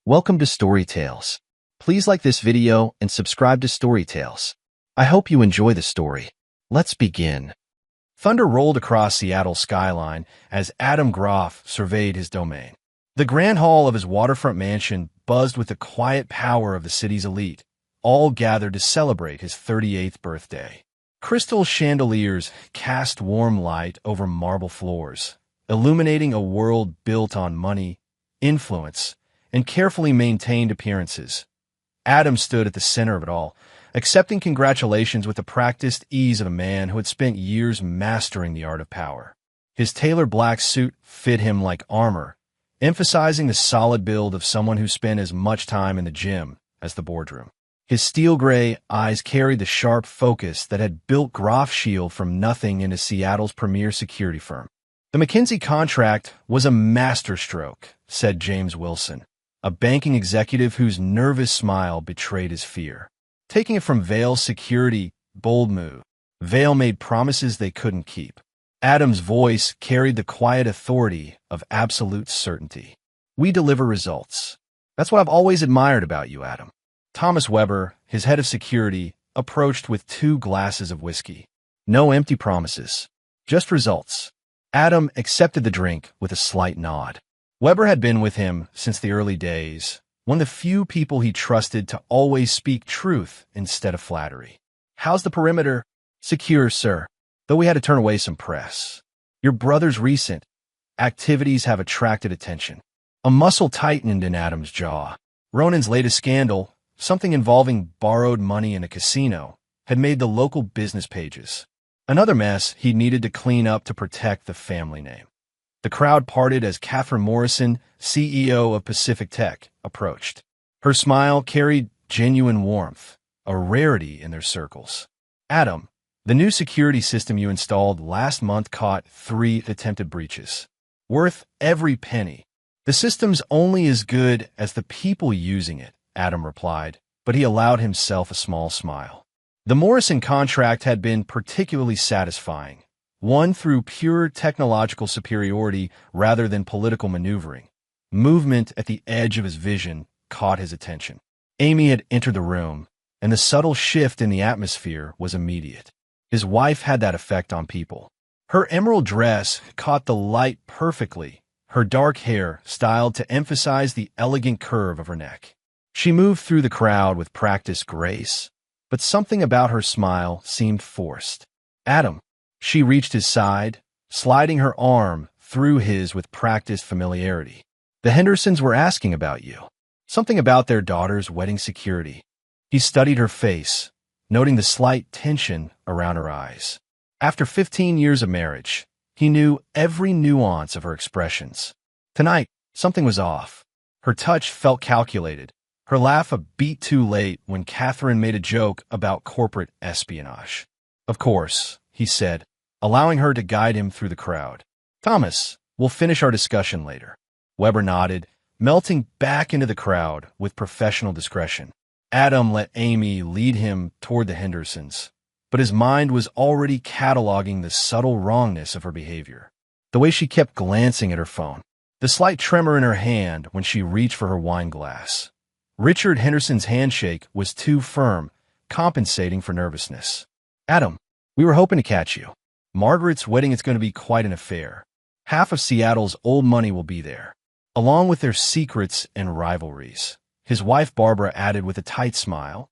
Welcome to Storytales. Please like this video and subscribe to Storytales. I hope you enjoy the story. Let's begin. Thunder rolled across Seattle's skyline as Adam Groff surveyed his domain. The grand hall of his waterfront mansion buzzed with the quiet power of the city's elite, all gathered to celebrate his 38th birthday. Crystal chandeliers cast warm light over marble floors, illuminating a world built on money, influence, and carefully maintained appearances. Adam stood at the center of it all, accepting congratulations with the practiced ease of a man who had spent years mastering the art of power. His tailored black suit fit him like armor, emphasizing the solid build of someone who spent as much time in the gym as the boardroom. His steel-gray eyes carried the sharp focus that had built Groff Shield from nothing into Seattle's premier security firm. The McKinsey contract was a masterstroke, said James Wilson, a banking executive whose nervous smile betrayed his fear. Taking it from Vail's security, bold move. Vail made promises they couldn't keep. Adam's voice carried the quiet authority of absolute certainty. We deliver results. That's what I've always admired about you, Adam. Thomas Weber, his head of security, approached with 2 glasses of whiskey. No empty promises, just results. Adam accepted the drink with a slight nod. Weber had been with him since the early days, one of the few people he trusted to always speak truth instead of flattery. How's the perimeter? Secure, sir, though we had to turn away some press. Your brother's recent activities have attracted attention. A muscle tightened in Adam's jaw. Ronan's latest scandal, something involving borrowed money in a casino, had made the local business pages. Another mess he needed to clean up to protect the family name. The crowd parted as Catherine Morrison, CEO of Pacific Tech, approached. Her smile carried genuine warmth, a rarity in their circles. Adam, the new security system you installed last month caught 3 attempted breaches. Worth every penny. The system's only as good as the people using it, Adam replied, but he allowed himself a small smile. The Morrison contract had been particularly satisfying, won through pure technological superiority rather than political maneuvering. Movement at the edge of his vision caught his attention. Amy had entered the room, and the subtle shift in the atmosphere was immediate. His wife had that effect on people. Her emerald dress caught the light perfectly, her dark hair styled to emphasize the elegant curve of her neck. She moved through the crowd with practiced grace, but something about her smile seemed forced. Adam. She reached his side, sliding her arm through his with practiced familiarity. The Hendersons were asking about you. Something about their daughter's wedding security. He studied her face, noting the slight tension around her eyes. After 15 years of marriage, he knew every nuance of her expressions. Tonight, something was off. Her touch felt calculated, her laugh a beat too late when Catherine made a joke about corporate espionage. Of course, he said, allowing her to guide him through the crowd. Thomas, we'll finish our discussion later. Weber nodded, melting back into the crowd with professional discretion. Adam let Amy lead him toward the Hendersons, but his mind was already cataloging the subtle wrongness of her behavior. The way she kept glancing at her phone, the slight tremor in her hand when she reached for her wine glass. Richard Henderson's handshake was too firm, compensating for nervousness. Adam, we were hoping to catch you. Margaret's wedding is going to be quite an affair. Half of Seattle's old money will be there, along with their secrets and rivalries. His wife Barbara added with a tight smile.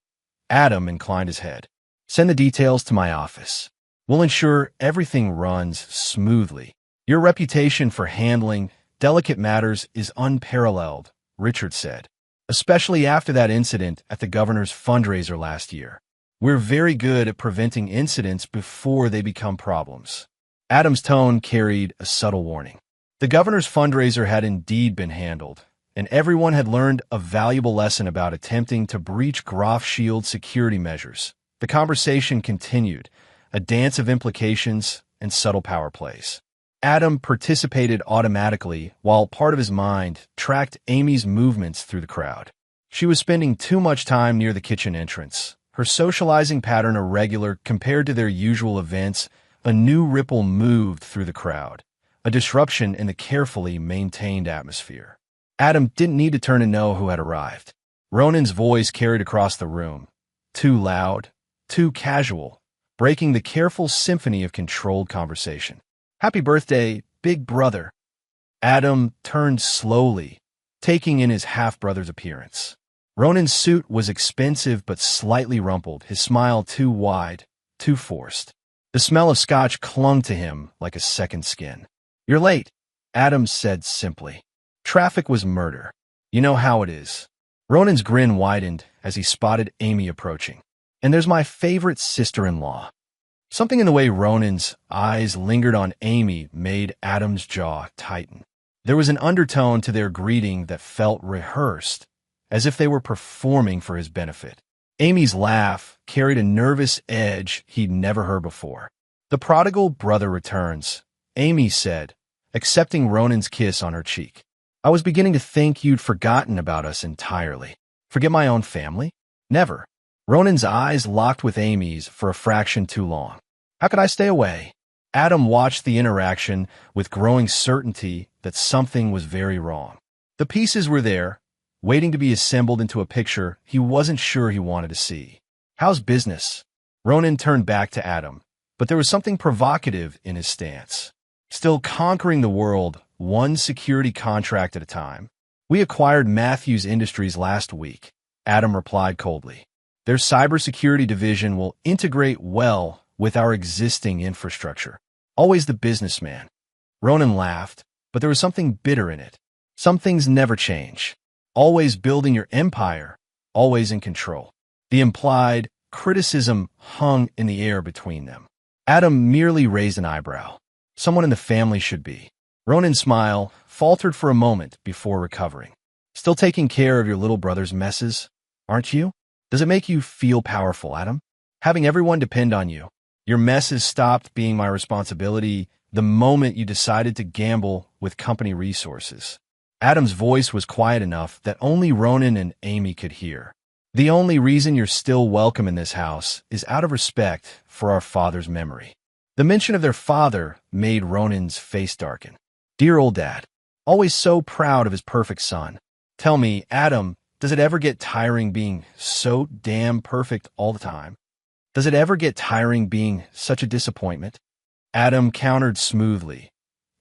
Adam inclined his head. Send the details to my office. We'll ensure everything runs smoothly. Your reputation for handling delicate matters is unparalleled, Richard said, especially after that incident at the governor's fundraiser last year. We're very good at preventing incidents before they become problems. Adam's tone carried a subtle warning. The governor's fundraiser had indeed been handled, and everyone had learned a valuable lesson about attempting to breach Groff Shield security measures. The conversation continued, a dance of implications and subtle power plays. Adam participated automatically while part of his mind tracked Amy's movements through the crowd. She was spending too much time near the kitchen entrance. Her socializing pattern irregular compared to their usual events, a new ripple moved through the crowd, a disruption in the carefully maintained atmosphere. Adam didn't need to turn to know who had arrived. Ronan's voice carried across the room, too loud, too casual, breaking the careful symphony of controlled conversation. "Happy birthday, big brother." Adam turned slowly, taking in his half-brother's appearance. Ronan's suit was expensive but slightly rumpled, his smile too wide, too forced. The smell of scotch clung to him like a second skin. "You're late," Adam said simply. "Traffic was murder. You know how it is." Ronan's grin widened as he spotted Amy approaching. "And there's my favorite sister-in-law." Something in the way Ronan's eyes lingered on Amy made Adam's jaw tighten. There was an undertone to their greeting that felt rehearsed, as if they were performing for his benefit. Amy's laugh carried a nervous edge he'd never heard before. "The prodigal brother returns," Amy said, accepting Ronan's kiss on her cheek. "I was beginning to think you'd forgotten about us entirely." "Forget my own family? Never." Ronan's eyes locked with Amy's for a fraction too long. "How could I stay away?" Adam watched the interaction with growing certainty that something was very wrong. The pieces were there, waiting to be assembled into a picture he wasn't sure he wanted to see. "How's business?" Ronan turned back to Adam, but there was something provocative in his stance. "Still conquering the world, one security contract at a time." "We acquired Matthews Industries last week," Adam replied coldly. "Their cybersecurity division will integrate well with our existing infrastructure." "Always the businessman." Ronan laughed, but there was something bitter in it. "Some things never change. Always building your empire, always in control." The implied criticism hung in the air between them. Adam merely raised an eyebrow. "Someone in the family should be." Ronan's smile faltered for a moment before recovering. "Still taking care of your little brother's messes, aren't you? Does it make you feel powerful, Adam? Having everyone depend on you. Your messes stopped being my responsibility the moment you decided to gamble with company resources." Adam's voice was quiet enough that only Ronan and Amy could hear. "The only reason you're still welcome in this house is out of respect for our father's memory." The mention of their father made Ronan's face darken. "Dear old dad, always so proud of his perfect son. Tell me, Adam, does it ever get tiring being so damn perfect all the time? Does it ever get tiring being such a disappointment?" Adam countered smoothly.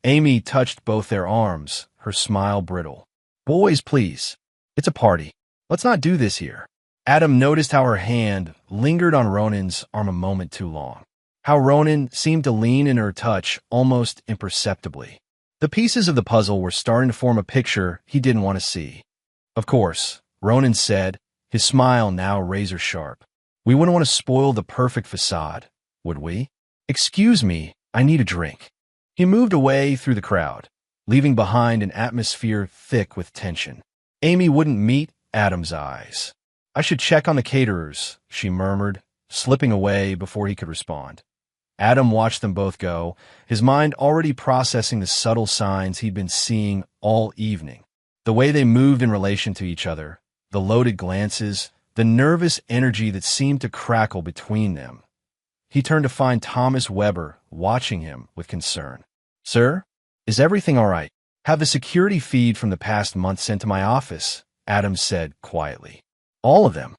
Amy touched both their arms, her smile brittle. "Boys, please. It's a party. Let's not do this here." Adam noticed how her hand lingered on Ronan's arm a moment too long. How Ronan seemed to lean in her touch almost imperceptibly. The pieces of the puzzle were starting to form a picture he didn't want to see. "Of course," Ronan said, his smile now razor-sharp. "We wouldn't want to spoil the perfect facade, would we? Excuse me, I need a drink." He moved away through the crowd, leaving behind an atmosphere thick with tension. Amy wouldn't meet Adam's eyes. "I should check on the caterers," she murmured, slipping away before he could respond. Adam watched them both go, his mind already processing the subtle signs he'd been seeing all evening. The way they moved in relation to each other, the loaded glances, the nervous energy that seemed to crackle between them. He turned to find Thomas Weber watching him with concern. "Sir, is everything all right?" "Have the security feed from the past month sent to my office," Adam said quietly. "All of them."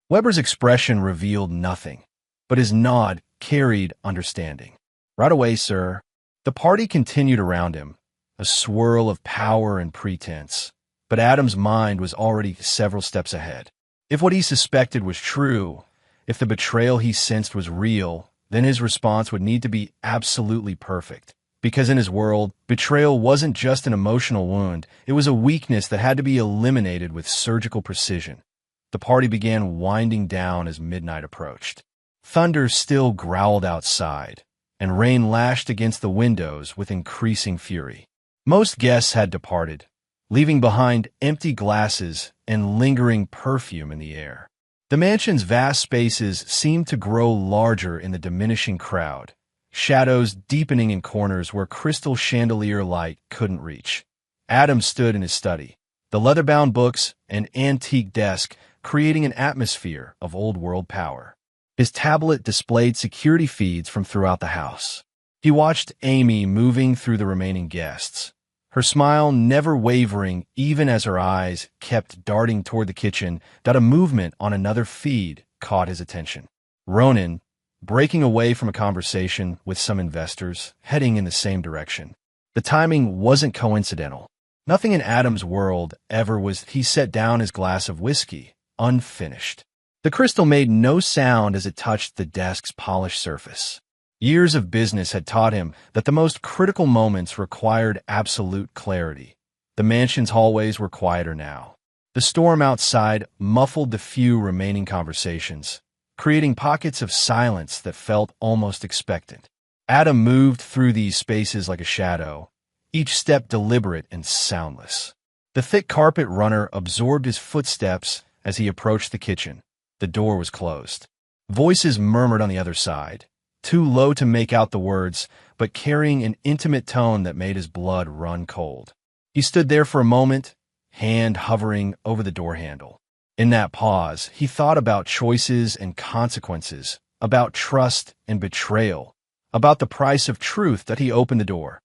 Weber's expression revealed nothing, but his nod carried understanding. "Right away, sir." The party continued around him, a swirl of power and pretense, but Adam's mind was already several steps ahead. If what he suspected was true, if the betrayal he sensed was real, then his response would need to be absolutely perfect. Because in his world, betrayal wasn't just an emotional wound, it was a weakness that had to be eliminated with surgical precision. The party began winding down as midnight approached. Thunder still growled outside, and rain lashed against the windows with increasing fury. Most guests had departed, leaving behind empty glasses and lingering perfume in the air. The mansion's vast spaces seemed to grow larger in the diminishing crowd, shadows deepening in corners where crystal chandelier light couldn't reach. Adam stood in his study, the leather-bound books and antique desk creating an atmosphere of old-world power. His tablet displayed security feeds from throughout the house. He watched Amy moving through the remaining guests, her smile never wavering even as her eyes kept darting toward the kitchen. A movement on another feed caught his attention. Ronan, breaking away from a conversation with some investors, heading in the same direction. The timing wasn't coincidental. Nothing in Adam's world ever was. He set down his glass of whiskey, unfinished. The crystal made no sound as it touched the desk's polished surface. Years of business had taught him that the most critical moments required absolute clarity. The mansion's hallways were quieter now. The storm outside muffled the few remaining conversations, creating pockets of silence that felt almost expectant. Adam moved through these spaces like a shadow, each step deliberate and soundless. The thick carpet runner absorbed his footsteps as he approached the kitchen. The door was closed. Voices murmured on the other side, too low to make out the words, but carrying an intimate tone that made his blood run cold. He stood there for a moment, hand hovering over the door handle. In that pause, he thought about choices and consequences, about trust and betrayal, about the price of truth that he opened the door.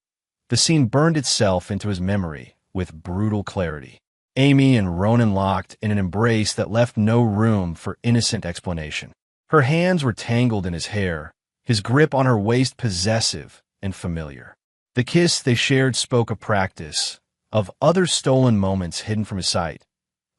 The scene burned itself into his memory with brutal clarity. Amy and Ronan locked in an embrace that left no room for innocent explanation. Her hands were tangled in his hair, his grip on her waist possessive and familiar. The kiss they shared spoke of practice, of other stolen moments hidden from his sight.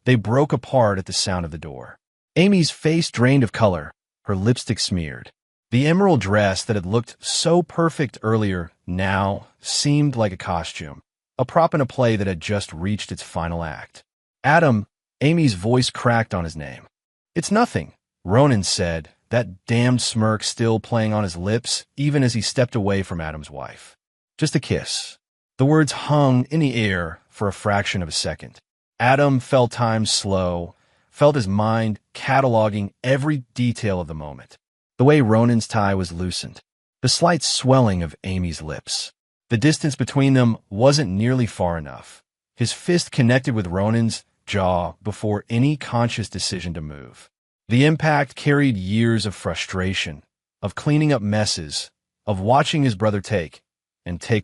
They broke apart at the sound of the door. Amy's face drained of color, her lipstick smeared. The emerald dress that had looked so perfect earlier now seemed like a costume, a prop in a play that had just reached its final act. Adam, Amy's voice cracked on his name. "It's nothing," Ronan said, that damned smirk still playing on his lips even as he stepped away from Adam's wife. "Just a kiss." The words hung in the air for a fraction of a second. Adam felt time slow, felt his mind cataloging every detail of the moment. The way Ronan's tie was loosened, the slight swelling of Amy's lips. The distance between them wasn't nearly far enough. His fist connected with Ronan's jaw before any conscious decision to move. The impact carried years of frustration, of cleaning up messes, of watching his brother take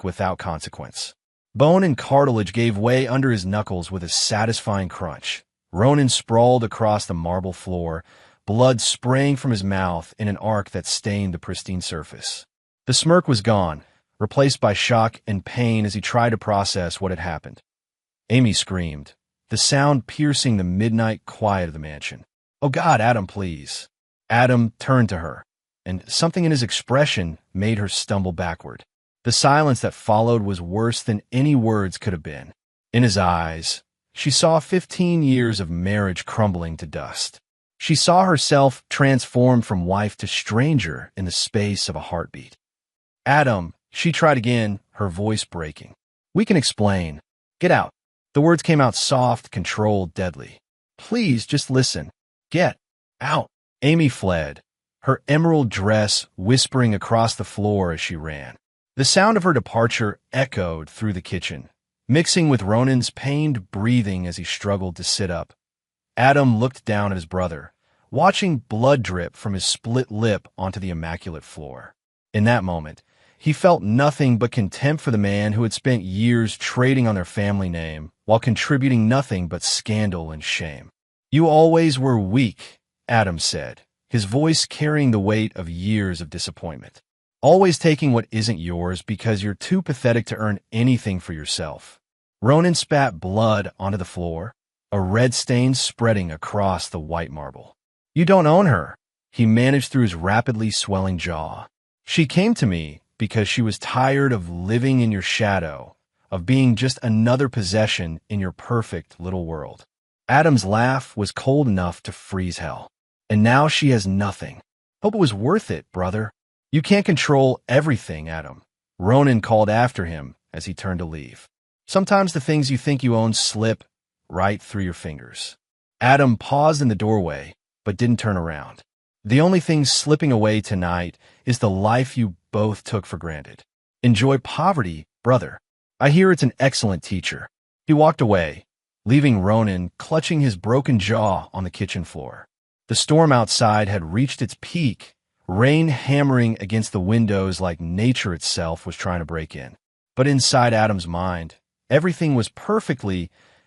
without consequence. Bone and cartilage gave way under his knuckles with a satisfying crunch. Ronan sprawled across the marble floor, blood spraying from his mouth in an arc that stained the pristine surface. The smirk was gone, replaced by shock and pain as he tried to process what had happened. Amy screamed, the sound piercing the midnight quiet of the mansion. "Oh God, Adam, please." Adam turned to her, and something in his expression made her stumble backward. The silence that followed was worse than any words could have been. In his eyes, she saw 15 years of marriage crumbling to dust. She saw herself transformed from wife to stranger in the space of a heartbeat. "Adam," she tried again, her voice breaking. "We can explain. Get out." The words came out soft, controlled, deadly. "Please, just listen. Get out." Amy fled, her emerald dress whispering across the floor as she ran. The sound of her departure echoed through the kitchen, mixing with Ronan's pained breathing as he struggled to sit up. Adam looked down at his brother, watching blood drip from his split lip onto the immaculate floor. In that moment, he felt nothing but contempt for the man who had spent years trading on their family name while contributing nothing but scandal and shame. "You always were weak," Adam said, his voice carrying the weight of years of disappointment. "Always taking what isn't yours because you're too pathetic to earn anything for yourself." Ronan spat blood onto the floor, a red stain spreading across the white marble. "You don't own her," he managed through his rapidly swelling jaw. "She came to me because she was tired of living in your shadow, of being just another possession in your perfect little world." Adam's laugh was cold enough to freeze hell. "And now she has nothing. Hope it was worth it, brother." "You can't control everything, Adam," Ronan called after him as he turned to leave. "Sometimes the things you think you own slip right through your fingers." Adam paused in the doorway, but didn't turn around. "The only thing slipping away tonight is the life you both took for granted. Enjoy poverty, brother. I hear it's an excellent teacher." He walked away, leaving Ronan clutching his broken jaw on the kitchen floor. The storm outside had reached its peak, rain hammering against the windows like nature itself was trying to break in. But inside Adam's mind, Everything was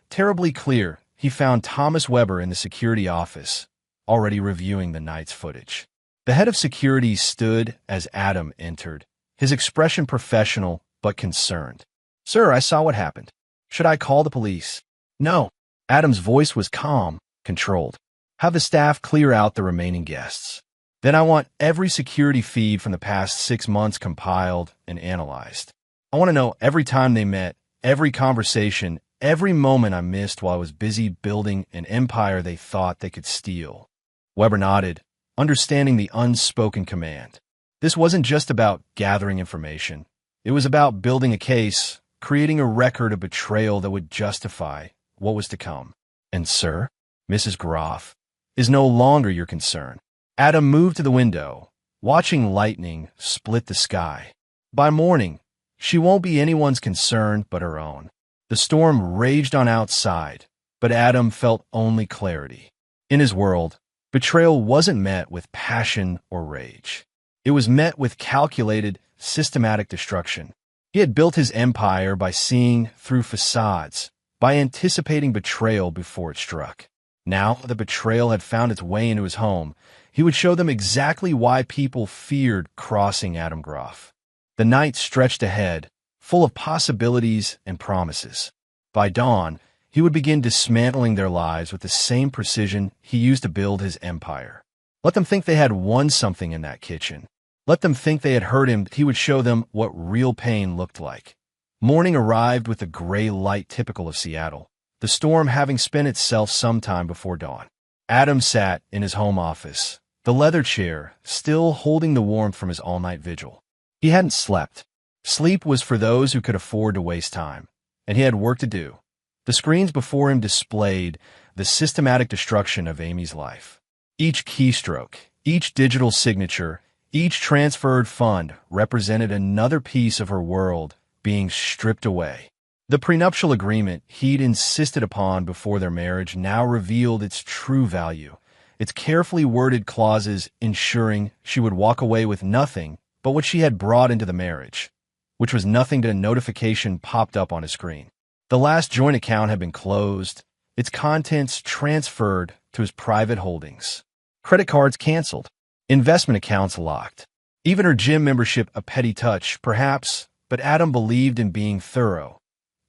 terribly clear. He found Thomas Weber in the security office, already reviewing the night's footage. The head of security stood as Adam entered, his expression professional but concerned. "Sir, I saw what happened. Should I call the police?" "No." Adam's voice was calm, controlled. "Have the staff clear out the remaining guests. Then I want every security feed from the past 6 months compiled and analyzed. I want to know every time they met, every conversation, every moment I missed while I was busy building an empire they thought they could steal." Weber nodded, understanding the unspoken command. This wasn't just about gathering information. It was about building a case, creating a record of betrayal that would justify what was to come. "And sir, Mrs. Groff is no longer your concern." Adam moved to the window, watching lightning split the sky. By morning, she won't be anyone's concern but her own. The storm raged on outside, but Adam felt only clarity. In his world, betrayal wasn't met with passion or rage. It was met with calculated, systematic destruction. He had built his empire by seeing through facades, by anticipating betrayal before it struck. Now the betrayal had found its way into his home. He would show them exactly why people feared crossing Adam Groff. The night stretched ahead, full of possibilities and promises. By dawn, he would begin dismantling their lives with the same precision he used to build his empire. Let them think they had won something in that kitchen. Let them think they had hurt him. He would show them what real pain looked like. Morning arrived with the gray light typical of Seattle, the storm having spent itself sometime before dawn. Adam sat in his home office, the leather chair still holding the warmth from his all-night vigil. He hadn't slept. Sleep was for those who could afford to waste time, and he had work to do. The screens before him displayed the systematic destruction of Amy's life. Each keystroke, each digital signature, each transferred fund represented another piece of her world being stripped away. The prenuptial agreement he'd insisted upon before their marriage now revealed its true value, its carefully worded clauses ensuring she would walk away with nothing but what she had brought into the marriage, which was nothing but a notification popped up on his screen. The last joint account had been closed, its contents transferred to his private holdings. Credit cards canceled, investment accounts locked. Even her gym membership a petty touch, perhaps, but Adam believed in being thorough.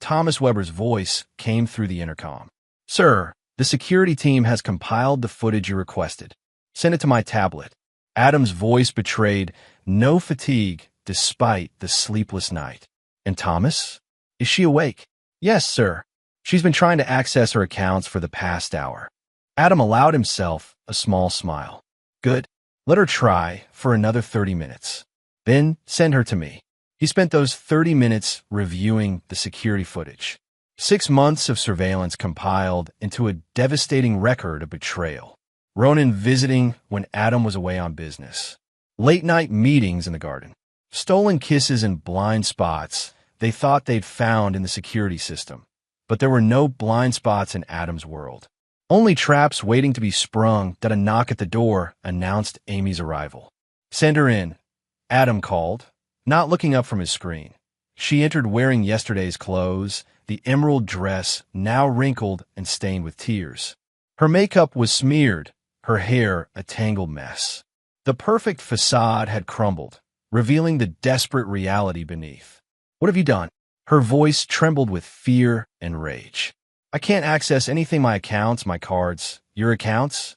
Thomas Weber's voice came through the intercom. "Sir, the security team has compiled the footage you requested. Send it to my tablet." Adam's voice betrayed no fatigue despite the sleepless night. "And Thomas? Is she awake?" "Yes, sir. She's been trying to access her accounts for the past hour." Adam allowed himself a small smile. "Good. Let her try for another 30 minutes. Then send her to me." He spent those 30 minutes reviewing the security footage. 6 months of surveillance compiled into a devastating record of betrayal. Ronan visiting when Adam was away on business. Late-night meetings in the garden. Stolen kisses and blind spots they thought they'd found in the security system. But there were no blind spots in Adam's world. Only traps waiting to be sprung that a knock at the door announced Amy's arrival. "Send her in," Adam called, not looking up from his screen. She entered wearing yesterday's clothes, the emerald dress now wrinkled and stained with tears. Her makeup was smeared, her hair a tangled mess. The perfect facade had crumbled, revealing the desperate reality beneath. "What have you done?" Her voice trembled with fear and rage. "I can't access anything, my accounts, my cards, your accounts."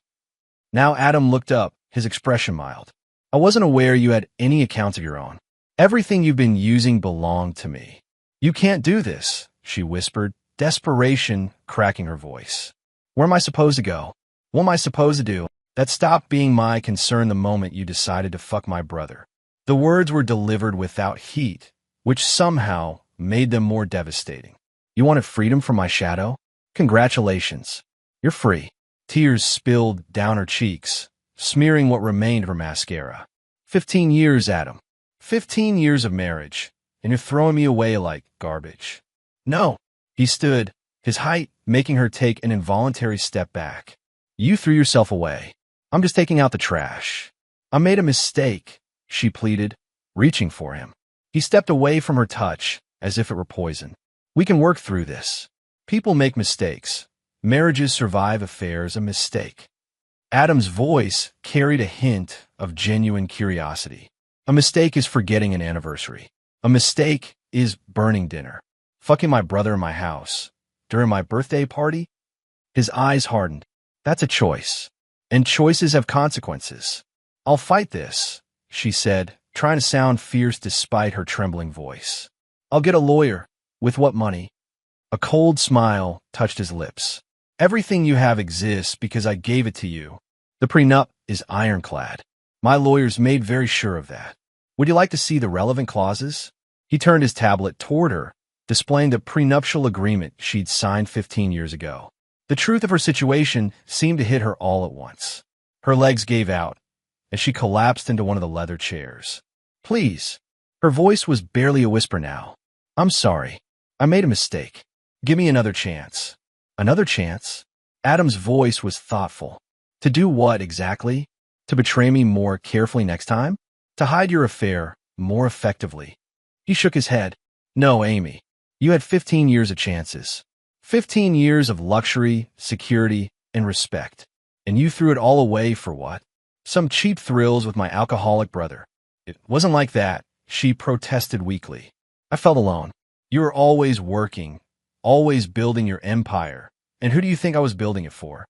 Now Adam looked up, his expression mild. "I wasn't aware you had any accounts of your own. Everything you've been using belonged to me." "You can't do this," she whispered, desperation cracking her voice. "Where am I supposed to go? What am I supposed to do? That stopped being my concern the moment you decided to fuck my brother." The words were delivered without heat, which somehow made them more devastating. "You wanted freedom from my shadow? Congratulations. You're free." Tears spilled down her cheeks, smearing what remained of her mascara. 15 years, Adam. 15 years of marriage, and you're throwing me away like garbage. "No." He stood, his height making her take an involuntary step back. "You threw yourself away. I'm just taking out the trash." "I made a mistake," she pleaded, reaching for him. He stepped away from her touch, as if it were poison. We can work through this. People make mistakes. Marriages survive affairs a mistake. Adam's voice carried a hint of genuine curiosity. A mistake is forgetting an anniversary. A mistake is burning dinner. Fucking my brother in my house. During my birthday party? His eyes hardened. That's a choice. And choices have consequences. I'll fight this, she said, trying to sound fierce despite her trembling voice. I'll get a lawyer. With what money? A cold smile touched his lips. Everything you have exists because I gave it to you. The prenup is ironclad. My lawyers made very sure of that. Would you like to see the relevant clauses? He turned his tablet toward her, displaying the prenuptial agreement she'd signed 15 years ago. The truth of her situation seemed to hit her all at once. Her legs gave out as she collapsed into one of the leather chairs. Please. Her voice was barely a whisper now. I'm sorry. I made a mistake. Give me another chance. Another chance? Adam's voice was thoughtful. To do what exactly? To betray me more carefully next time? To hide your affair more effectively? He shook his head. No, Amy. You had 15 years of chances. 15 years of luxury, security, and respect. And you threw it all away for what? Some cheap thrills with my alcoholic brother. It wasn't like that, she protested weakly. I felt alone. You were always working, always building your empire. And who do you think I was building it for?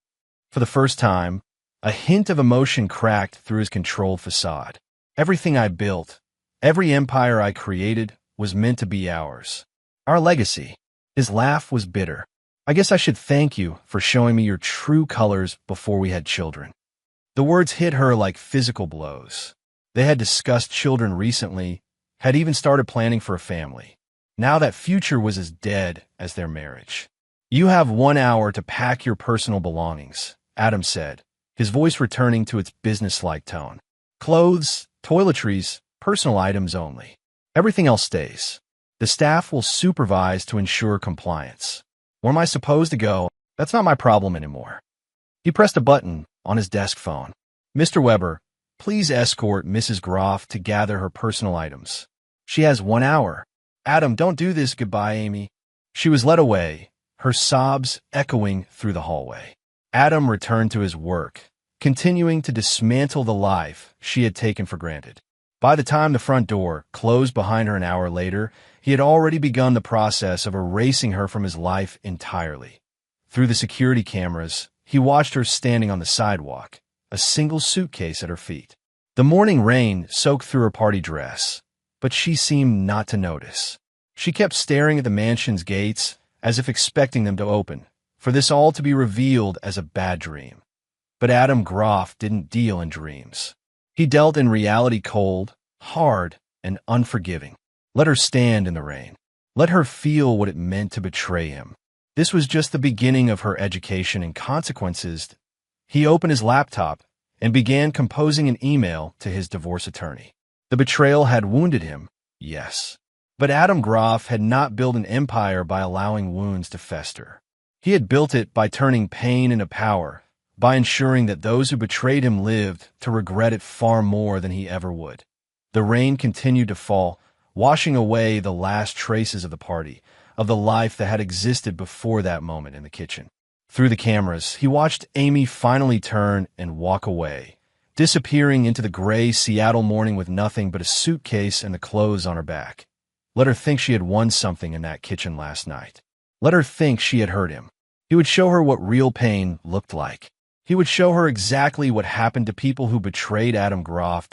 For the first time, a hint of emotion cracked through his controlled facade. Everything I built, every empire I created, was meant to be ours. Our legacy. His laugh was bitter. I guess I should thank you for showing me your true colors before we had children. The words hit her like physical blows. They had discussed children recently, had even started planning for a family. Now that future was as dead as their marriage. You have 1 hour to pack your personal belongings, Adam said, his voice returning to its businesslike tone. Clothes, toiletries, personal items only. Everything else stays. The staff will supervise to ensure compliance. Where am I supposed to go? That's not my problem anymore. He pressed a button on his desk phone. Mr. Weber, please escort Mrs. Groff to gather her personal items. She has 1 hour. Adam, don't do this. Goodbye, Amy. She was led away, her sobs echoing through the hallway. Adam returned to his work, continuing to dismantle the life she had taken for granted. By the time the front door closed behind her an hour later, he had already begun the process of erasing her from his life entirely. Through the security cameras, he watched her standing on the sidewalk, a single suitcase at her feet. The morning rain soaked through her party dress, but she seemed not to notice. She kept staring at the mansion's gates, as if expecting them to open, for this all to be revealed as a bad dream. But Adam Groff didn't deal in dreams. He dealt in reality, cold, hard, and unforgiving. Let her stand in the rain. Let her feel what it meant to betray him. This was just the beginning of her education and consequences. He opened his laptop and began composing an email to his divorce attorney. The betrayal had wounded him, yes. But Adam Groff had not built an empire by allowing wounds to fester. He had built it by turning pain into power, by ensuring that those who betrayed him lived to regret it far more than he ever would. The rain continued to fall, washing away the last traces of the party, of the life that had existed before that moment in the kitchen. Through the cameras, he watched Amy finally turn and walk away, disappearing into the gray Seattle morning with nothing but a suitcase and the clothes on her back. Let her think she had won something in that kitchen last night. Let her think she had hurt him. He would show her what real pain looked like. He would show her exactly what happened to people who betrayed Adam Groff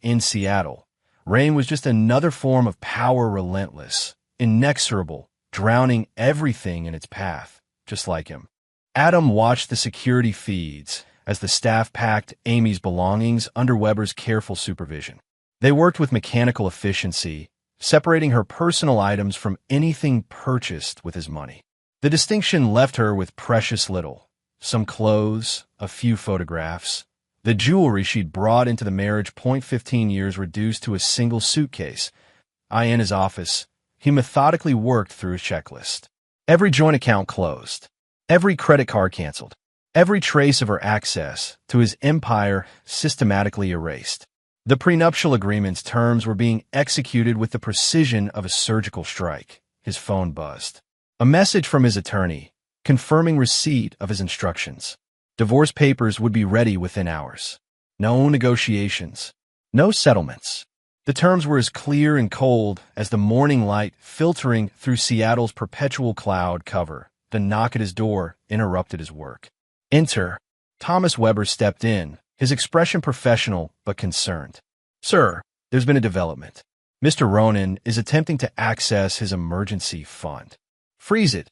in Seattle. Rain was just another form of power, relentless, inexorable, drowning everything in its path, just like him. Adam watched the security feeds as the staff packed Amy's belongings under Weber's careful supervision. They worked with mechanical efficiency, separating her personal items from anything purchased with his money. The distinction left her with precious little. Some clothes, a few photographs. The jewelry she'd brought into the marriage 15 years reduced to a single suitcase. In his office, he methodically worked through his checklist. Every joint account closed. Every credit card canceled. Every trace of her access to his empire systematically erased. The prenuptial agreement's terms were being executed with the precision of a surgical strike. his phone buzzed. A message from his attorney, confirming receipt of his instructions. Divorce papers would be ready within hours. No negotiations. No settlements. The terms were as clear and cold as the morning light filtering through Seattle's perpetual cloud cover. The knock at his door interrupted his work. Enter. Thomas Weber stepped in, his expression professional but concerned. Sir, there's been a development. Mr. Ronan is attempting to access his emergency fund. Freeze it,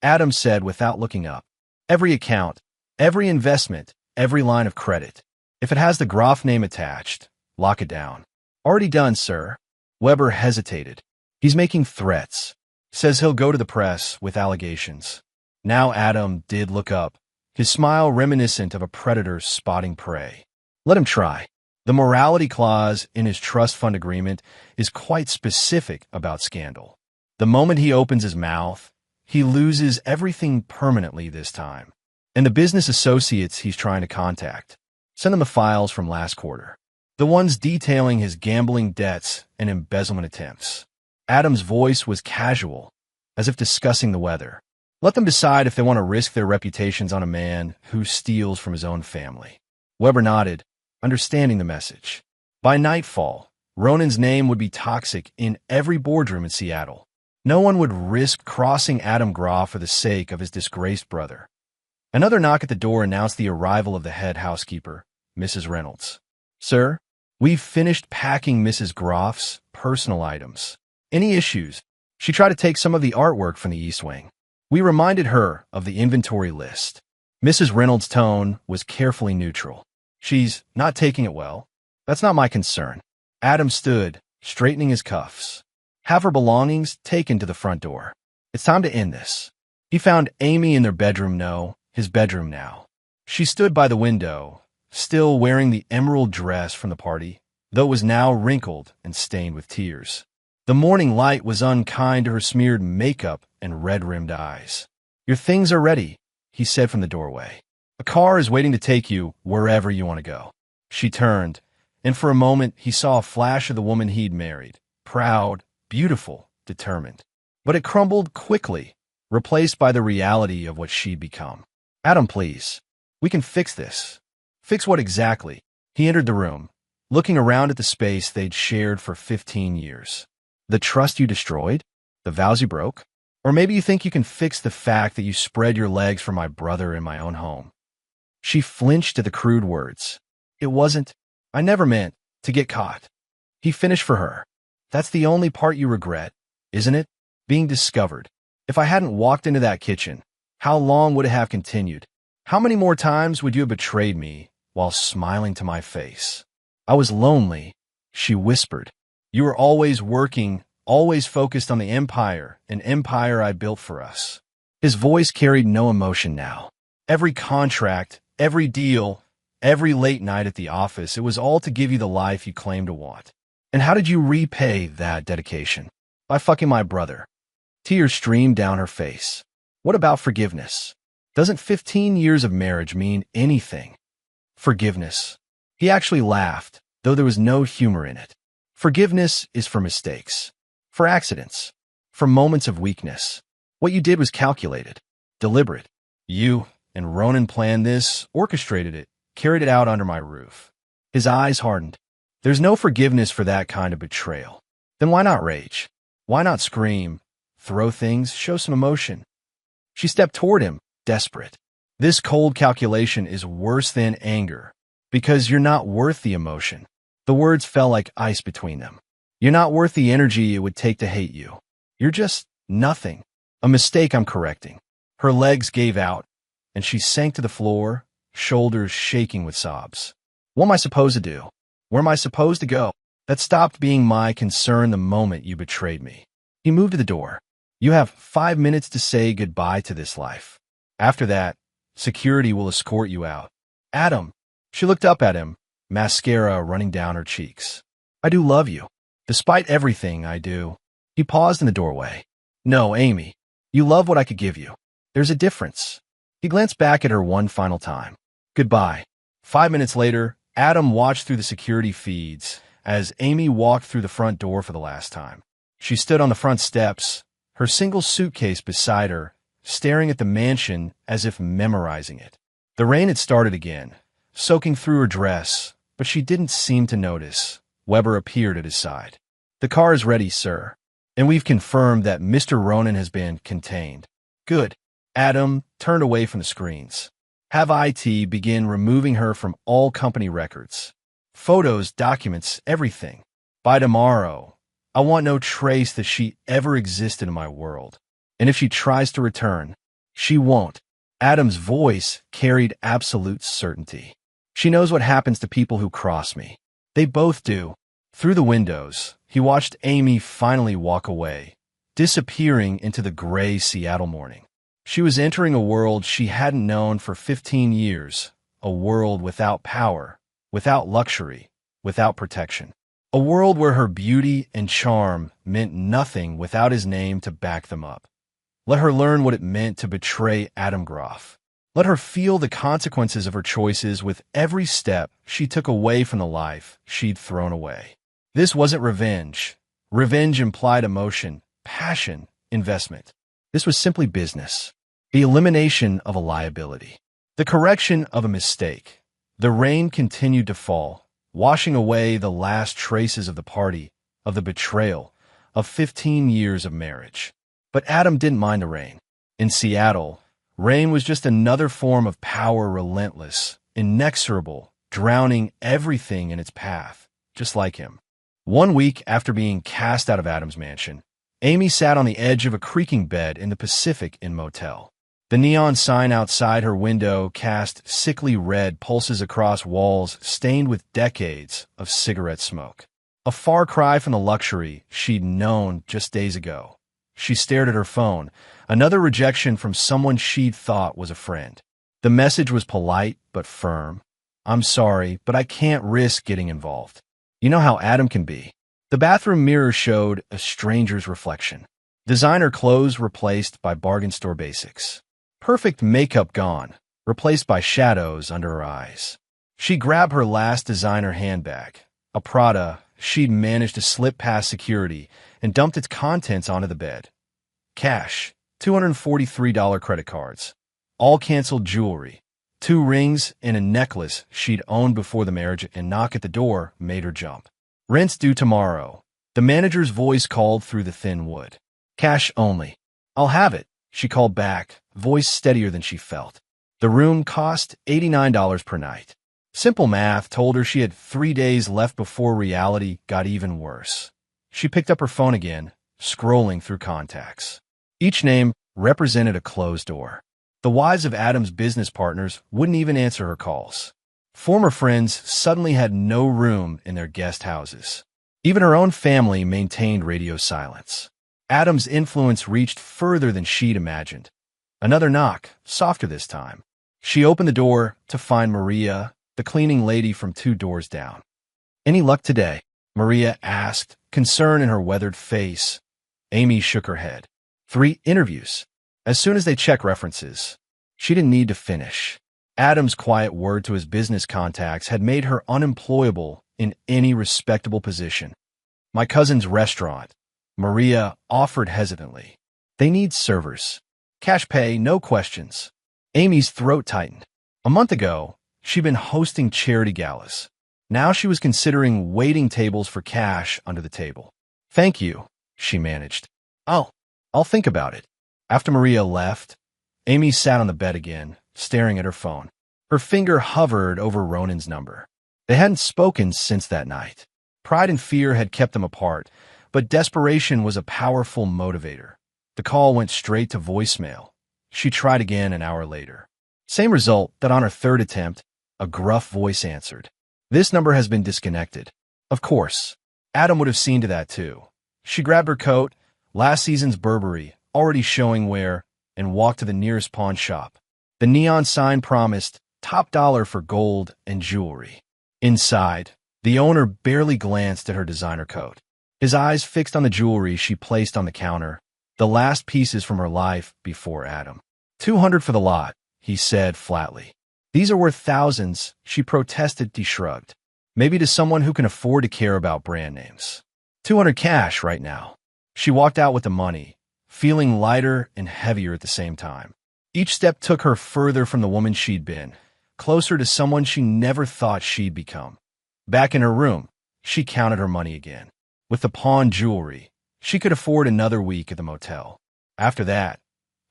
Adam said without looking up. Every account, every investment, every line of credit. If it has the Groff name attached, lock it down. Already done, sir. Weber hesitated. He's making threats. Says he'll go to the press with allegations. Now Adam did look up, his smile reminiscent of a predator spotting prey. Let him try. The morality clause in his trust fund agreement is quite specific about scandal. The moment he opens his mouth, he loses everything permanently this time. And the business associates he's trying to contact. Send them the files from last quarter. The ones detailing his gambling debts and embezzlement attempts. Adam's voice was casual, as if discussing the weather. Let them decide if they want to risk their reputations on a man who steals from his own family. Weber nodded, understanding the message. By nightfall, Ronan's name would be toxic in every boardroom in Seattle. No one would risk crossing Adam Groff for the sake of his disgraced brother. Another knock at the door announced the arrival of the head housekeeper, Mrs. Reynolds. Sir, we've finished packing Mrs. Groff's personal items. Any issues? She tried to take some of the artwork from the East Wing. We reminded her of the inventory list. Mrs. Reynolds' tone was carefully neutral. She's not taking it well. That's not my concern. Adam stood, straightening his cuffs. Have her belongings taken to the front door. It's time to end this. He found Amy in their bedroom, his bedroom now. She stood by the window, still wearing the emerald dress from the party, though it was now wrinkled and stained with tears. The morning light was unkind to her smeared makeup and red-rimmed eyes. Your things are ready, he said from the doorway. A car is waiting to take you wherever you want to go. She turned, and for a moment he saw a flash of the woman he'd married. Proud, beautiful, determined. But it crumbled quickly, replaced by the reality of what she'd become. Adam, please. We can fix this. Fix what exactly? He entered the room, looking around at the space they'd shared for 15 years. The trust you destroyed? The vows you broke? Or maybe you think you can fix the fact that you spread your legs for my brother in my own home. She flinched at the crude words. It wasn't. I never meant to get caught. He finished for her. That's the only part you regret, isn't it? Being discovered. If I hadn't walked into that kitchen, how long would it have continued? How many more times would you have betrayed me while smiling to my face? I was lonely, she whispered. You were always working, always focused on the empire, an empire I built for us. His voice carried no emotion now. Every contract, every deal, every late night at the office, it was all to give you the life you claimed to want. And how did you repay that dedication? By fucking my brother. Tears streamed down her face. What about forgiveness? Doesn't 15 years of marriage mean anything? Forgiveness. He actually laughed, though there was no humor in it. Forgiveness is for mistakes, for accidents, for moments of weakness. What you did was calculated, deliberate. You and Ronan planned this, orchestrated it, carried it out under my roof. His eyes hardened. There's no forgiveness for that kind of betrayal. Then why not rage? Why not scream, throw things, show some emotion? She stepped toward him, desperate. This cold calculation is worse than anger, because you're not worth the emotion. The words fell like ice between them. You're not worth the energy it would take to hate you. You're just nothing. A mistake I'm correcting. Her legs gave out, and she sank to the floor, shoulders shaking with sobs. What am I supposed to do? Where am I supposed to go? That stopped being my concern the moment you betrayed me. He moved to the door. You have 5 minutes to say goodbye to this life. After that, security will escort you out. Adam. She looked up at him, mascara running down her cheeks. I do love you. Despite everything I do. He paused in the doorway. No, Amy. You love what I could give you. There's a difference. He glanced back at her one final time. Goodbye. 5 minutes later, Adam watched through the security feeds as Amy walked through the front door for the last time. She stood on the front steps, her her single suitcase beside her, staring at the mansion as if memorizing it. The rain had started again, soaking through her dress, but she didn't seem to notice. Weber appeared at his side. "The car is ready, sir, and we've confirmed that Mr. Ronan has been contained." "Good." Adam turned away from the screens. "Have IT begin removing her from all company records. Photos, documents, everything. By tomorrow, I want no trace that she ever existed in my world. And if she tries to return, she won't." Adam's voice carried absolute certainty. "She knows what happens to people who cross me. They both do." Through the windows, he watched Amy finally walk away, disappearing into the gray Seattle morning. She was entering a world she hadn't known for 15 years, a world without power, without luxury, without protection. A world where her beauty and charm meant nothing without his name to back them up. Let her learn what it meant to betray Adam Groff. Let her feel the consequences of her choices with every step she took away from the life she'd thrown away. This wasn't revenge. Revenge implied emotion, passion, investment. This was simply business. The elimination of a liability. The correction of a mistake. The rain continued to fall, washing away the last traces of the party, of the betrayal, of 15 years of marriage. But Adam didn't mind the rain. In Seattle, rain was just another form of power, relentless, inexorable, drowning everything in its path, just like him. 1 week after being cast out of Adam's mansion, Amy sat on the edge of a creaking bed in the Pacific Inn motel. The neon sign outside her window cast sickly red pulses across walls stained with decades of cigarette smoke. A far cry from the luxury she'd known just days ago. She stared at her phone, another rejection from someone she'd thought was a friend. The message was polite but firm. "I'm sorry, but I can't risk getting involved. You know how Adam can be." The bathroom mirror showed a stranger's reflection. Designer clothes replaced by bargain store basics. Perfect makeup gone, replaced by shadows under her eyes. She grabbed her last designer handbag, a Prada she'd managed to slip past security, and dumped its contents onto the bed. Cash, $243 credit cards, all canceled jewelry, 2 rings and a necklace she'd owned before the marriage, and knock at the door made her jump. "Rent's due tomorrow." The manager's voice called through the thin wood. "Cash only." "I'll have it," she called back, voice steadier than she felt. The room cost $89 per night. Simple math told her she had 3 days left before reality got even worse. She picked up her phone again, scrolling through contacts. Each name represented a closed door. The wives of Adam's business partners wouldn't even answer her calls. Former friends suddenly had no room in their guest houses. Even her own family maintained radio silence. Adam's influence reached further than she'd imagined. Another knock, softer this time. She opened the door to find Maria, the cleaning lady from 2 doors down. "Any luck today?" Maria asked, concern in her weathered face. Amy shook her head. 3 interviews. As soon as they check references. She didn't need to finish. Adam's quiet word to his business contacts had made her unemployable in any respectable position. "My cousin's restaurant," Maria offered hesitantly. "They need servers. Cash pay, no questions." Amy's throat tightened. A month ago, she'd been hosting charity galas. Now she was considering waiting tables for cash under the table. "Thank you," she managed. I'll think about it." After Maria left, Amy sat on the bed again, staring at her phone. Her finger hovered over Ronan's number. They hadn't spoken since that night. Pride and fear had kept them apart, but desperation was a powerful motivator. The call went straight to voicemail. She tried again an hour later. Same result that on her 3rd attempt, a gruff voice answered. "This number has been disconnected." Of course, Adam would have seen to that too. She grabbed her coat, last season's Burberry, already showing wear, and walked to the nearest pawn shop. The neon sign promised top dollar for gold and jewelry. Inside, the owner barely glanced at her designer coat. His eyes fixed on the jewelry she placed on the counter, the last pieces from her life before Adam. $200 for the lot, he said flatly. "These are worth thousands," she protested. He shrugged. "Maybe to someone who can afford to care about brand names. $200 cash right now." She walked out with the money, feeling lighter and heavier at the same time. Each step took her further from the woman she'd been, closer to someone she never thought she'd become. Back in her room, she counted her money again. With the pawned jewelry, she could afford another week at the motel. After that,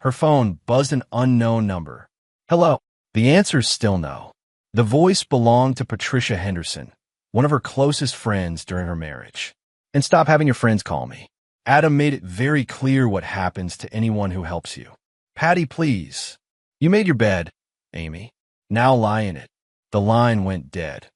her phone buzzed an unknown number. Hello. The answer's still no. The voice belonged to Patricia Henderson, one of her closest friends during her marriage. And stop having your friends call me. Adam made it very clear what happens to anyone who helps you. Patty, please. You made your bed, Amy. Now lie in it. The line went dead.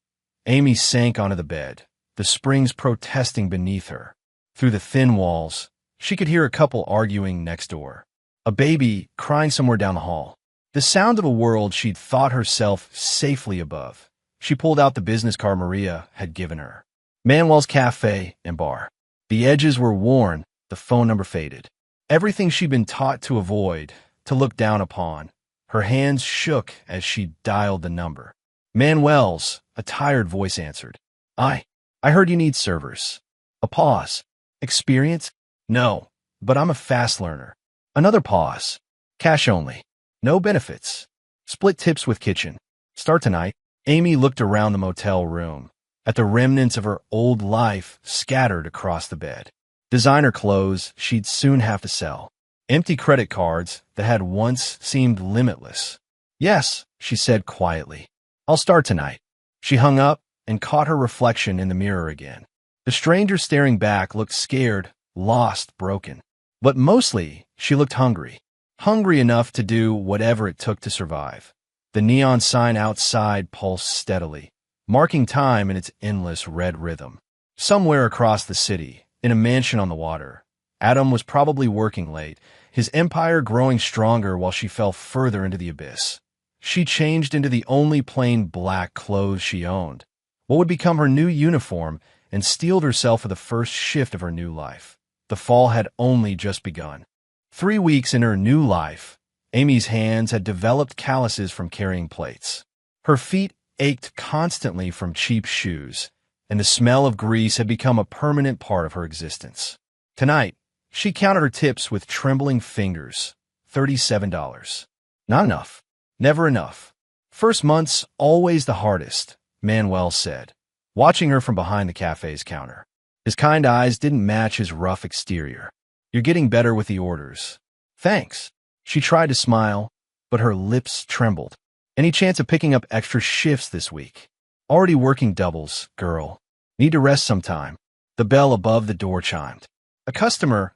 Amy sank onto the bed, the springs protesting beneath her. Through the thin walls, she could hear a couple arguing next door. A baby crying somewhere down the hall. The sound of a world she'd thought herself safely above. She pulled out the business card Maria had given her. Manuel's Cafe and Bar. The edges were worn, the phone number faded. Everything she'd been taught to avoid, to look down upon. Her hands shook as she dialed the number. Manuel's, a tired voice answered. I heard you need servers. A pause. Experience? No, but I'm a fast learner. Another pause. Cash only. No benefits. Split tips with kitchen. Start tonight. Amy looked around the motel room, at the remnants of her old life scattered across the bed. Designer clothes she'd soon have to sell. Empty credit cards that had once seemed limitless. Yes, she said quietly. I'll start tonight. She hung up and caught her reflection in the mirror again. The stranger staring back looked scared, lost, broken. But mostly, she looked hungry. Hungry enough to do whatever it took to survive. The neon sign outside pulsed steadily, marking time in its endless red rhythm. Somewhere across the city, in a mansion on the water, Adam was probably working late, his empire growing stronger while she fell further into the abyss. She changed into the only plain black clothes she owned, what would become her new uniform, and steeled herself for the first shift of her new life. The fall had only just begun. 3 weeks in her new life, Amy's hands had developed calluses from carrying plates. Her feet ached constantly from cheap shoes, and the smell of grease had become a permanent part of her existence. Tonight, she counted her tips with trembling fingers. $37. Not enough. Never enough. First month's always the hardest, Manuel said, watching her from behind the cafe's counter. His kind eyes didn't match his rough exterior. You're getting better with the orders. Thanks. She tried to smile, but her lips trembled. Any chance of picking up extra shifts this week? Already working doubles, girl. Need to rest sometime. The bell above the door chimed. A customer,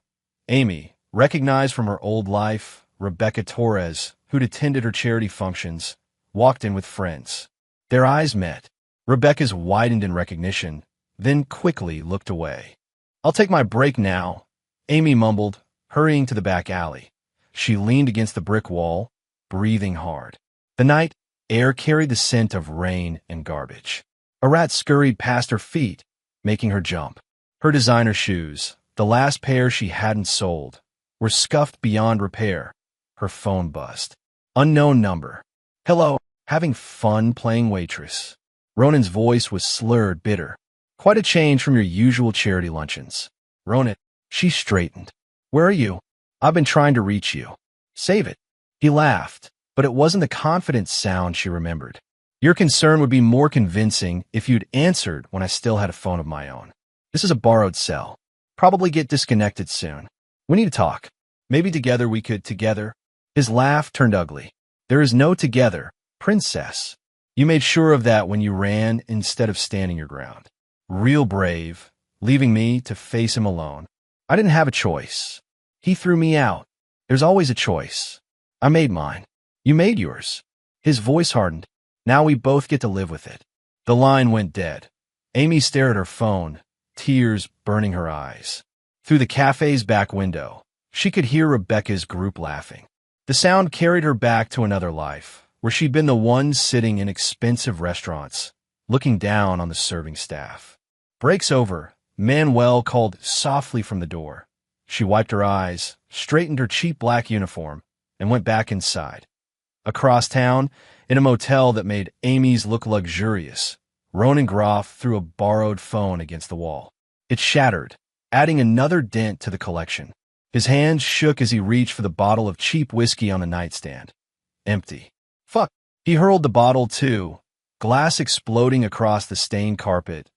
Amy, recognized from her old life, Rebecca Torres, who'd attended her charity functions, walked in with friends. Their eyes met. Rebecca's widened in recognition, then quickly looked away. I'll take my break now, Amy mumbled, hurrying to the back alley. She leaned against the brick wall, breathing hard. The night air carried the scent of rain and garbage. A rat scurried past her feet, making her jump. Her designer shoes, the last pair she hadn't sold, were scuffed beyond repair. Her phone buzzed. Unknown number. Hello, having fun playing waitress. Ronan's voice was slurred, bitter. Quite a change from your usual charity luncheons. Ronan, she straightened. Where are you? I've been trying to reach you. Save it. He laughed, but it wasn't the confident sound she remembered. Your concern would be more convincing if you'd answered when I still had a phone of my own. This is a borrowed cell. Probably get disconnected soon. We need to talk. Maybe together we could together. His laugh turned ugly. There is no together, princess. You made sure of that when you ran instead of standing your ground. Real brave, leaving me to face him alone. I didn't have a choice. He threw me out. There's always a choice. I made mine. You made yours. His voice hardened. Now we both get to live with it. The line went dead. Amy stared at her phone, tears burning her eyes. Through the cafe's back window, she could hear Rebecca's group laughing. The sound carried her back to another life, where she'd been the one sitting in expensive restaurants, looking down on the serving staff. Break's over, Manuel called softly from the door. She wiped her eyes, straightened her cheap black uniform, and went back inside. Across town, in a motel that made Amy's look luxurious, Ronan Groff threw a borrowed phone against the wall. It shattered, adding another dent to the collection. His hands shook as he reached for the bottle of cheap whiskey on the nightstand. Empty. Fuck. He hurled the bottle too, glass exploding across the stained carpet.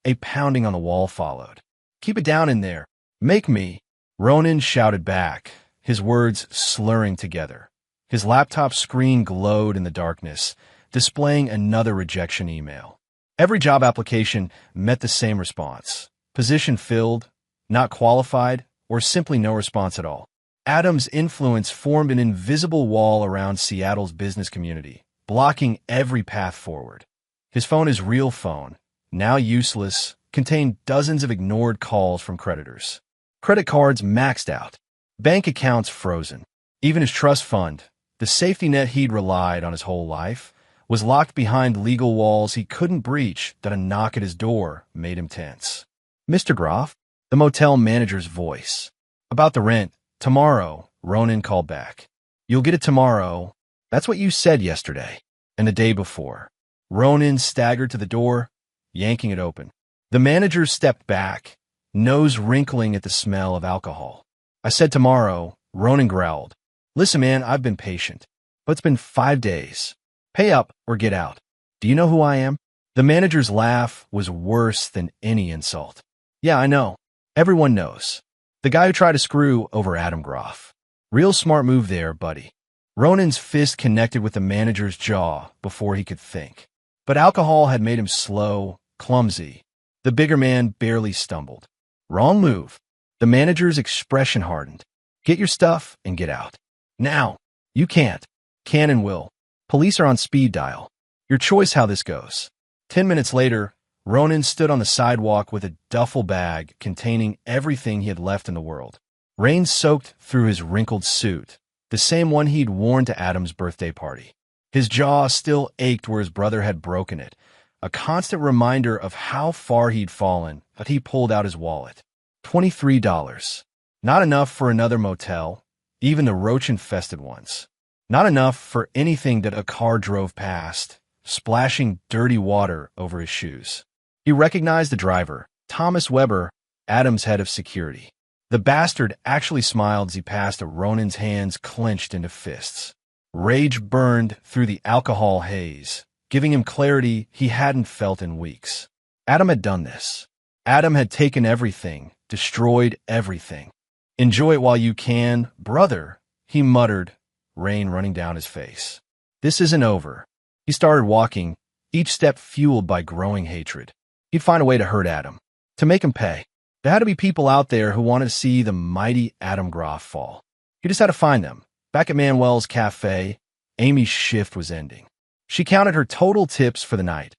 A pounding on the wall followed. Keep it down in there. Make me. Ronan shouted back, his words slurring together. His laptop screen glowed in the darkness, displaying another rejection email. Every job application met the same response. Position filled, not qualified, or simply no response at all. Adam's influence formed an invisible wall around Seattle's business community, blocking every path forward. His phone, his real phone, now useless, contained dozens of ignored calls from creditors. Credit cards maxed out. Bank accounts frozen. Even his trust fund, the safety net he'd relied on his whole life, was locked behind legal walls he couldn't breach that a knock at his door made him tense. Mr. Groff? The motel manager's voice. About the rent. Tomorrow, Ronan called back. You'll get it tomorrow. That's what you said yesterday. And the day before. Ronan staggered to the door, yanking it open. The manager stepped back, nose wrinkling at the smell of alcohol. I said tomorrow, Ronan growled. Listen, man, I've been patient. But it's been 5 days. Pay up or get out. Do you know who I am? The manager's laugh was worse than any insult. Yeah, I know. Everyone knows. The guy who tried to screw over Adam Groff. Real smart move there, buddy. Ronan's fist connected with the manager's jaw before he could think. But alcohol had made him slow, clumsy. The bigger man barely stumbled. Wrong move. The manager's expression hardened. Get your stuff and get out. Now. You can't. Can and will. Police are on speed dial. Your choice how this goes. 10 minutes later, Ronan stood on the sidewalk with a duffel bag containing everything he had left in the world. Rain soaked through his wrinkled suit, the same one he'd worn to Adam's birthday party. His jaw still ached where his brother had broken it, a constant reminder of how far he'd fallen, but he pulled out his wallet. $23. Not enough for another motel, even the roach-infested ones. Not enough for anything that a car drove past, splashing dirty water over his shoes. He recognized the driver, Thomas Weber, Adam's head of security. The bastard actually smiled as he passed Ronan's hands clenched into fists. Rage burned through the alcohol haze, giving him clarity he hadn't felt in weeks. Adam had done this. Adam had taken everything, destroyed everything. Enjoy it while you can, brother, he muttered, rain running down his face. This isn't over. He started walking, each step fueled by growing hatred. He'd find a way to hurt Adam, to make him pay. There had to be people out there who wanted to see the mighty Adam Groff fall. He just had to find them. Back at Manuel's cafe, Amy's shift was ending. She counted her total tips for the night.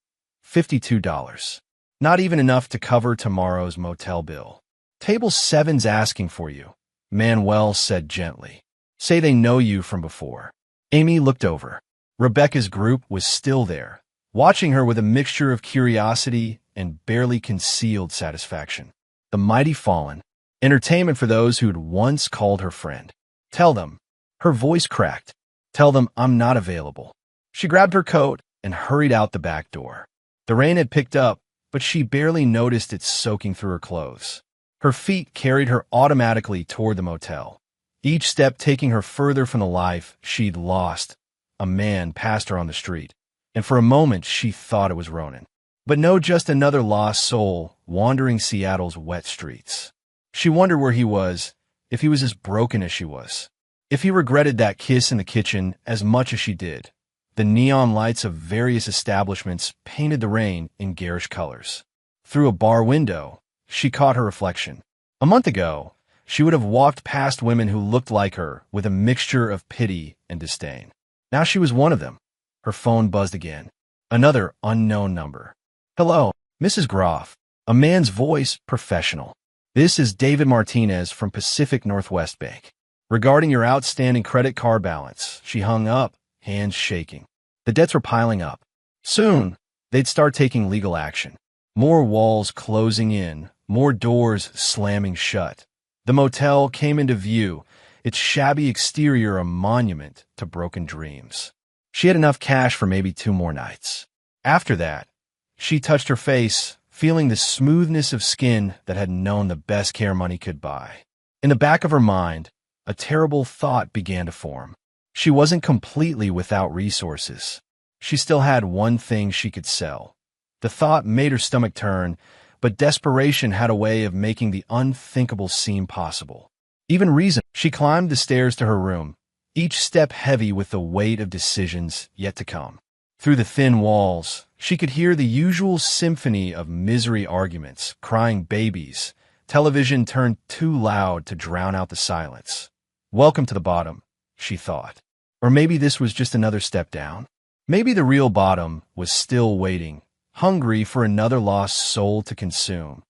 $52. Not even enough to cover tomorrow's motel bill. Table 7's asking for you, Manuel said gently. Say they know you from before. Amy looked over. Rebecca's group was still there, watching her with a mixture of curiosity and barely concealed satisfaction. The mighty fallen, entertainment for those who'd once called her friend. Tell them. Her voice cracked. Tell them I'm not available. She grabbed her coat and hurried out the back door. The rain had picked up, but she barely noticed it soaking through her clothes. Her feet carried her automatically toward the motel, each step taking her further from the life she'd lost. A man passed her on the street, and for a moment she thought it was Ronan. But no, just another lost soul wandering Seattle's wet streets. She wondered where he was, if he was as broken as she was. If he regretted that kiss in the kitchen as much as she did. The neon lights of various establishments painted the rain in garish colors. Through a bar window, she caught her reflection. A month ago, she would have walked past women who looked like her with a mixture of pity and disdain. Now she was one of them. Her phone buzzed again. Another unknown number. Hello, Mrs. Groff. A man's voice, professional. This is David Martinez from Pacific Northwest Bank. Regarding your outstanding credit card balance, she hung up, hands shaking. The debts were piling up. Soon, they'd start taking legal action. More walls closing in, more doors slamming shut. The motel came into view, its shabby exterior a monument to broken dreams. She had enough cash for maybe 2 more nights. After that, she touched her face, feeling the smoothness of skin that had known the best care money could buy. In the back of her mind, a terrible thought began to form. She wasn't completely without resources. She still had one thing she could sell. The thought made her stomach turn, but desperation had a way of making the unthinkable seem possible. Even reason. She climbed the stairs to her room, each step heavy with the weight of decisions yet to come. Through the thin walls, she could hear the usual symphony of misery arguments, crying babies. Television turned too loud to drown out the silence. Welcome to the bottom, she thought. Or maybe this was just another step down. Maybe the real bottom was still waiting, hungry for another lost soul to consume.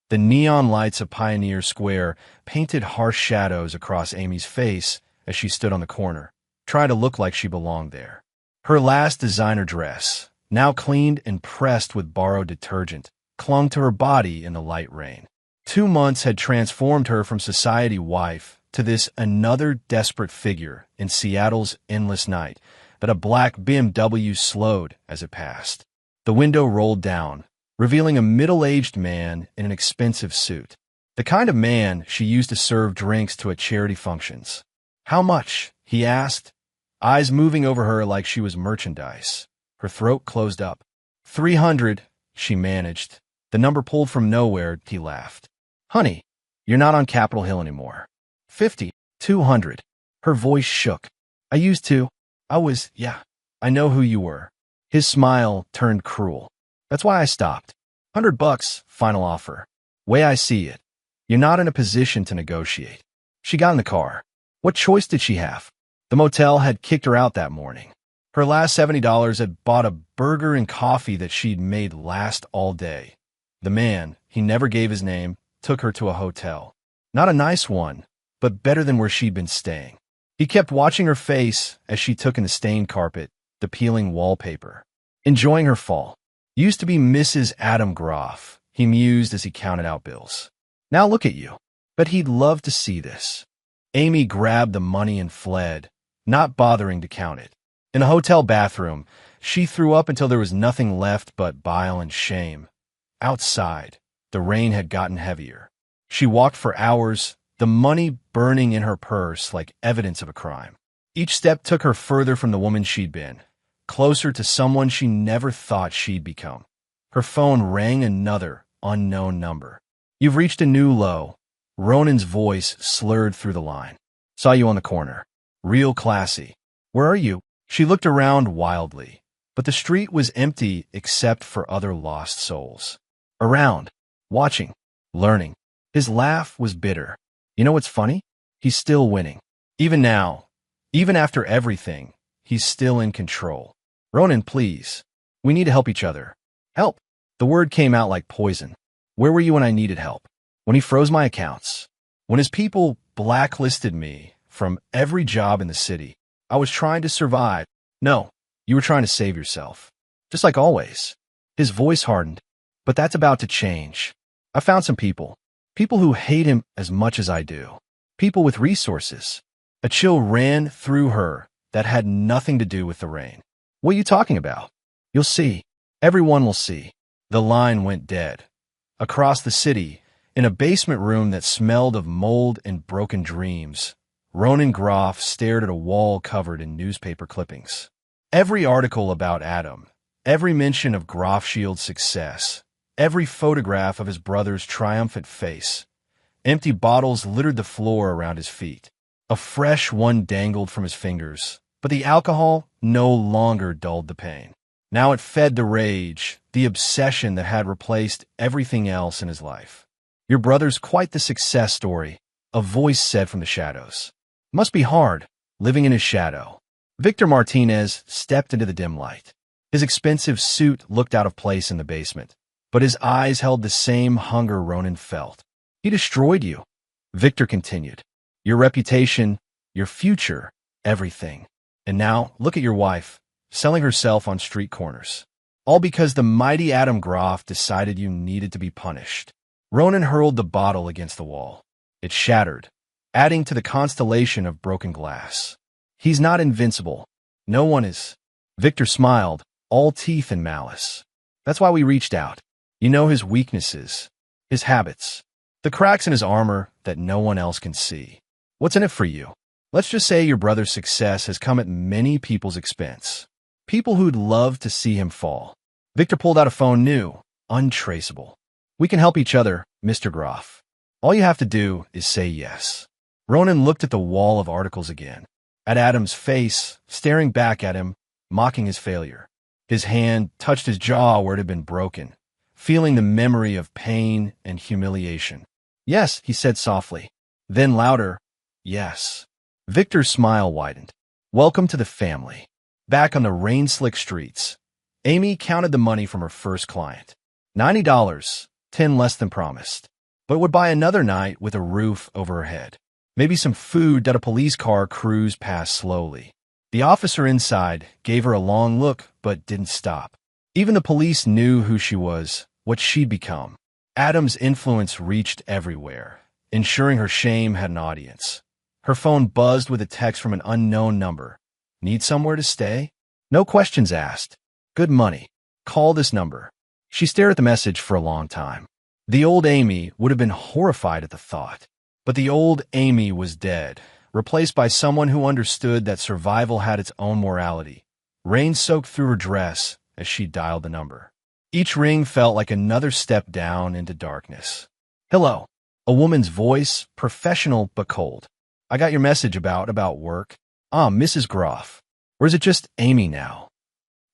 The neon lights of Pioneer Square painted harsh shadows across Amy's face as she stood on the corner, trying to look like she belonged there. Her last designer dress, now cleaned and pressed with borrowed detergent, clung to her body in the light rain. 2 months had transformed her from society wife to this another desperate figure in Seattle's endless night, but a black BMW slowed as it passed. The window rolled down, revealing a middle-aged man in an expensive suit. The kind of man she used to serve drinks to at charity functions. "How much?" he asked, eyes moving over her like she was merchandise. Her throat closed up. 300, she managed. The number pulled from nowhere, he laughed. "Honey, you're not on Capitol Hill anymore." 50, 200. Her voice shook. "I used to. Yeah, I know who you were." His smile turned cruel. "That's why I stopped. $100, final offer. Way I see it, you're not in a position to negotiate." She got in the car. What choice did she have? The motel had kicked her out that morning. Her last $70 had bought a burger and coffee that she'd made last all day. The man, he never gave his name, took her to a hotel. Not a nice one, but better than where she'd been staying. He kept watching her face as she took in the stained carpet, the peeling wallpaper. Enjoying her fall. Used to be Mrs. Adam Groff, he mused as he counted out bills. Now look at you. But he'd love to see this. Amy grabbed the money and fled, not bothering to count it. In a hotel bathroom, she threw up until there was nothing left but bile and shame. Outside, the rain had gotten heavier. She walked for hours, the money burning in her purse like evidence of a crime. Each step took her further from the woman she'd been, closer to someone she never thought she'd become. Her phone rang another unknown number. "You've reached a new low." Ronan's voice slurred through the line. "Saw you on the corner. Real classy. Where are you?" She looked around wildly, but the street was empty except for other lost souls. Around, watching, learning. His laugh was bitter. "You know what's funny? He's still winning. Even now, even after everything, he's still in control. Ronan, please. We need to help each other." "Help." The word came out like poison. "Where were you when I needed help? When he froze my accounts? When his people blacklisted me from every job in the city? I was trying to survive." "No, you were trying to save yourself. Just like always." His voice hardened. "But that's about to change. I found some people. People who hate him as much as I do. People with resources." A chill ran through her that had nothing to do with the rain. "What are you talking about?" "You'll see. Everyone will see." The line went dead. Across the city, in a basement room that smelled of mold and broken dreams, Ronan Groff stared at a wall covered in newspaper clippings. Every article about Adam, every mention of Groffshield's success, every photograph of his brother's triumphant face. Empty bottles littered the floor around his feet. A fresh one dangled from his fingers, but the alcohol no longer dulled the pain. Now it fed the rage, the obsession that had replaced everything else in his life. "Your brother's quite the success story," a voice said from the shadows. "Must be hard, living in his shadow." Victor Martinez stepped into the dim light. His expensive suit looked out of place in the basement, but his eyes held the same hunger Ronan felt. "He destroyed you," Victor continued. "Your reputation, your future, everything. And now, look at your wife, selling herself on street corners. All because the mighty Adam Groff decided you needed to be punished." Ronan hurled the bottle against the wall. It shattered, adding to the constellation of broken glass. "He's not invincible. No one is." Victor smiled, all teeth and malice. "That's why we reached out. You know his weaknesses, his habits, the cracks in his armor that no one else can see. What's in it for you? Let's just say your brother's success has come at many people's expense. People who'd love to see him fall. Victor pulled out a phone new, untraceable. We can help each other, Mr. Groff. All you have to do is say yes. Ronan looked at the wall of articles again, at Adam's face, staring back at him, mocking his failure. His hand touched his jaw where it had been broken, feeling the memory of pain and humiliation. Yes, he said softly. Then louder, yes. Victor's smile widened. Welcome to the family. Back on the rain-slick streets, Amy counted the money from her first client. $90, 10 less than promised, but would buy another night with a roof over her head. Maybe some food that a police car cruised past slowly. The officer inside gave her a long look, but didn't stop. Even the police knew who she was, what she'd become. Adam's influence reached everywhere, ensuring her shame had an audience. Her phone buzzed with a text from an unknown number. Need somewhere to stay? No questions asked. Good money. Call this number. She stared at the message for a long time. The old Amy would have been horrified at the thought. But the old Amy was dead, replaced by someone who understood that survival had its own morality. Rain soaked through her dress as she dialed the number. Each ring felt like another step down into darkness. Hello. A woman's voice, professional but cold. I got your message about work. Mrs. Groff. Or is it just Amy now?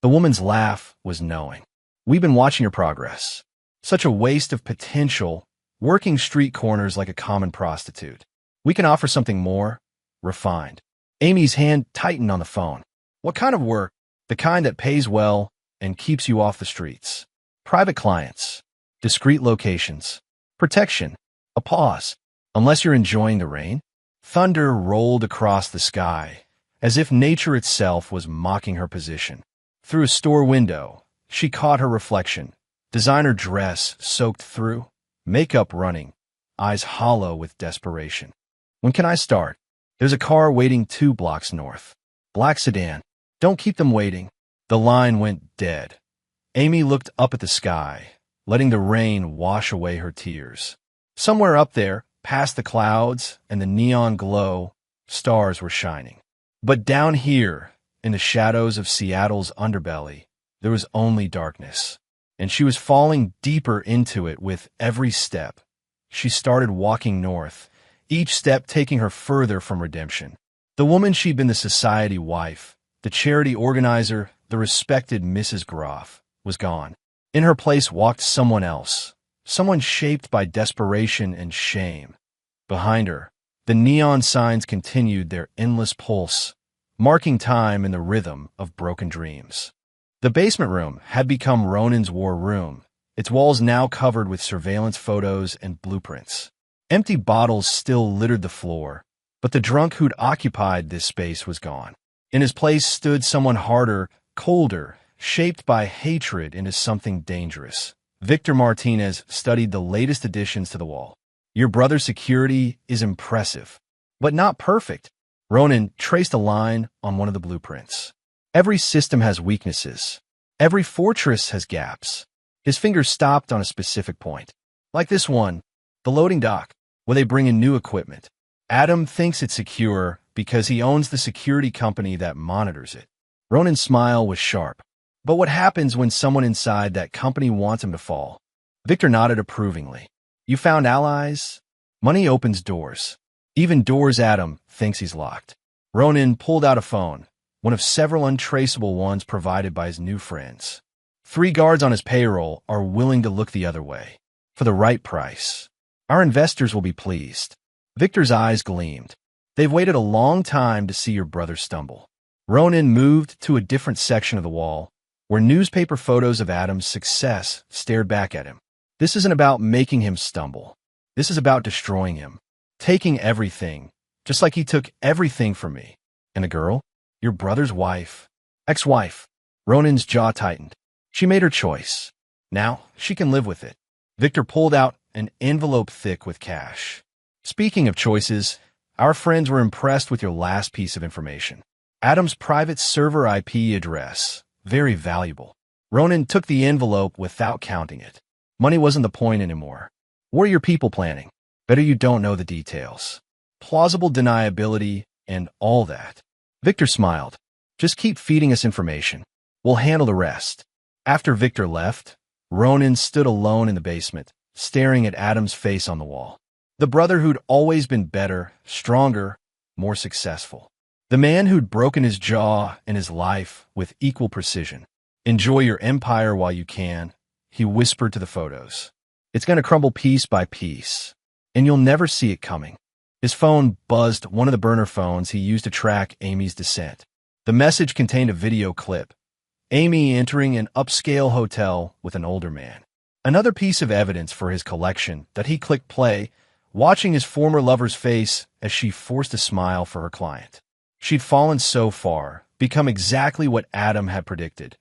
The woman's laugh was knowing. We've been watching your progress. Such a waste of potential, working street corners like a common prostitute. We can offer something more refined. Amy's hand tightened on the phone. What kind of work? The kind that pays well and keeps you off the streets. Private clients. Discreet locations. Protection. A pause. Unless you're enjoying the rain. Thunder rolled across the sky, as if nature itself was mocking her position. Through a store window, she caught her reflection. Designer dress soaked through. Makeup running, eyes hollow with desperation. When can I start? There's a car waiting 2 blocks north. Black sedan. Don't keep them waiting. The line went dead. Amy looked up at the sky, letting the rain wash away her tears. Somewhere up there, past the clouds and the neon glow, stars were shining. But down here, in the shadows of Seattle's underbelly, there was only darkness. And she was falling deeper into it with every step. She started walking north, each step taking her further from redemption. The woman she'd been the society wife, the charity organizer, the respected Mrs. Groff, was gone. In her place walked someone else, someone shaped by desperation and shame. Behind her, the neon signs continued their endless pulse, marking time in the rhythm of broken dreams. The basement room had become Ronan's war room, its walls now covered with surveillance photos and blueprints. Empty bottles still littered the floor, but the drunk who'd occupied this space was gone. In his place stood someone harder, colder, shaped by hatred into something dangerous. Victor Martinez studied the latest additions to the wall. Your brother's security is impressive, but not perfect. Ronan traced a line on one of the blueprints. Every system has weaknesses. Every fortress has gaps. His fingers stopped on a specific point. Like this one, the loading dock, where they bring in new equipment. Adam thinks it's secure because he owns the security company that monitors it. Ronan's smile was sharp. But what happens when someone inside that company wants him to fall? Victor nodded approvingly. You found allies? Money opens doors. Even doors Adam thinks he's locked. Ronan pulled out a phone, one of several untraceable ones provided by his new friends. 3 guards on his payroll are willing to look the other way. For the right price. Our investors will be pleased. Victor's eyes gleamed. They've waited a long time to see your brother stumble. Ronan moved to a different section of the wall, where newspaper photos of Adam's success stared back at him. This isn't about making him stumble. This is about destroying him. Taking everything, just like he took everything from me. And the girl? Your brother's wife. Ex-wife. Ronan's jaw tightened. She made her choice. Now, she can live with it. Victor pulled out an envelope thick with cash. Speaking of choices, our friends were impressed with your last piece of information. Adam's private server IP address. Very valuable. Ronan took the envelope without counting it. Money wasn't the point anymore. What are your people planning? Better you don't know the details. Plausible deniability and all that. Victor smiled. Just keep feeding us information. We'll handle the rest. After Victor left, Ronan stood alone in the basement, staring at Adam's face on the wall. The brother who'd always been better, stronger, more successful. The man who'd broken his jaw and his life with equal precision. Enjoy your empire while you can, he whispered to the photos. It's going to crumble piece by piece, and you'll never see it coming. His phone buzzed, one of the burner phones he used to track Amy's descent. The message contained a video clip. Amy entering an upscale hotel with an older man. Another piece of evidence for his collection that he clicked play, watching his former lover's face as she forced a smile for her client. She'd fallen so far, become exactly what Adam had predicted.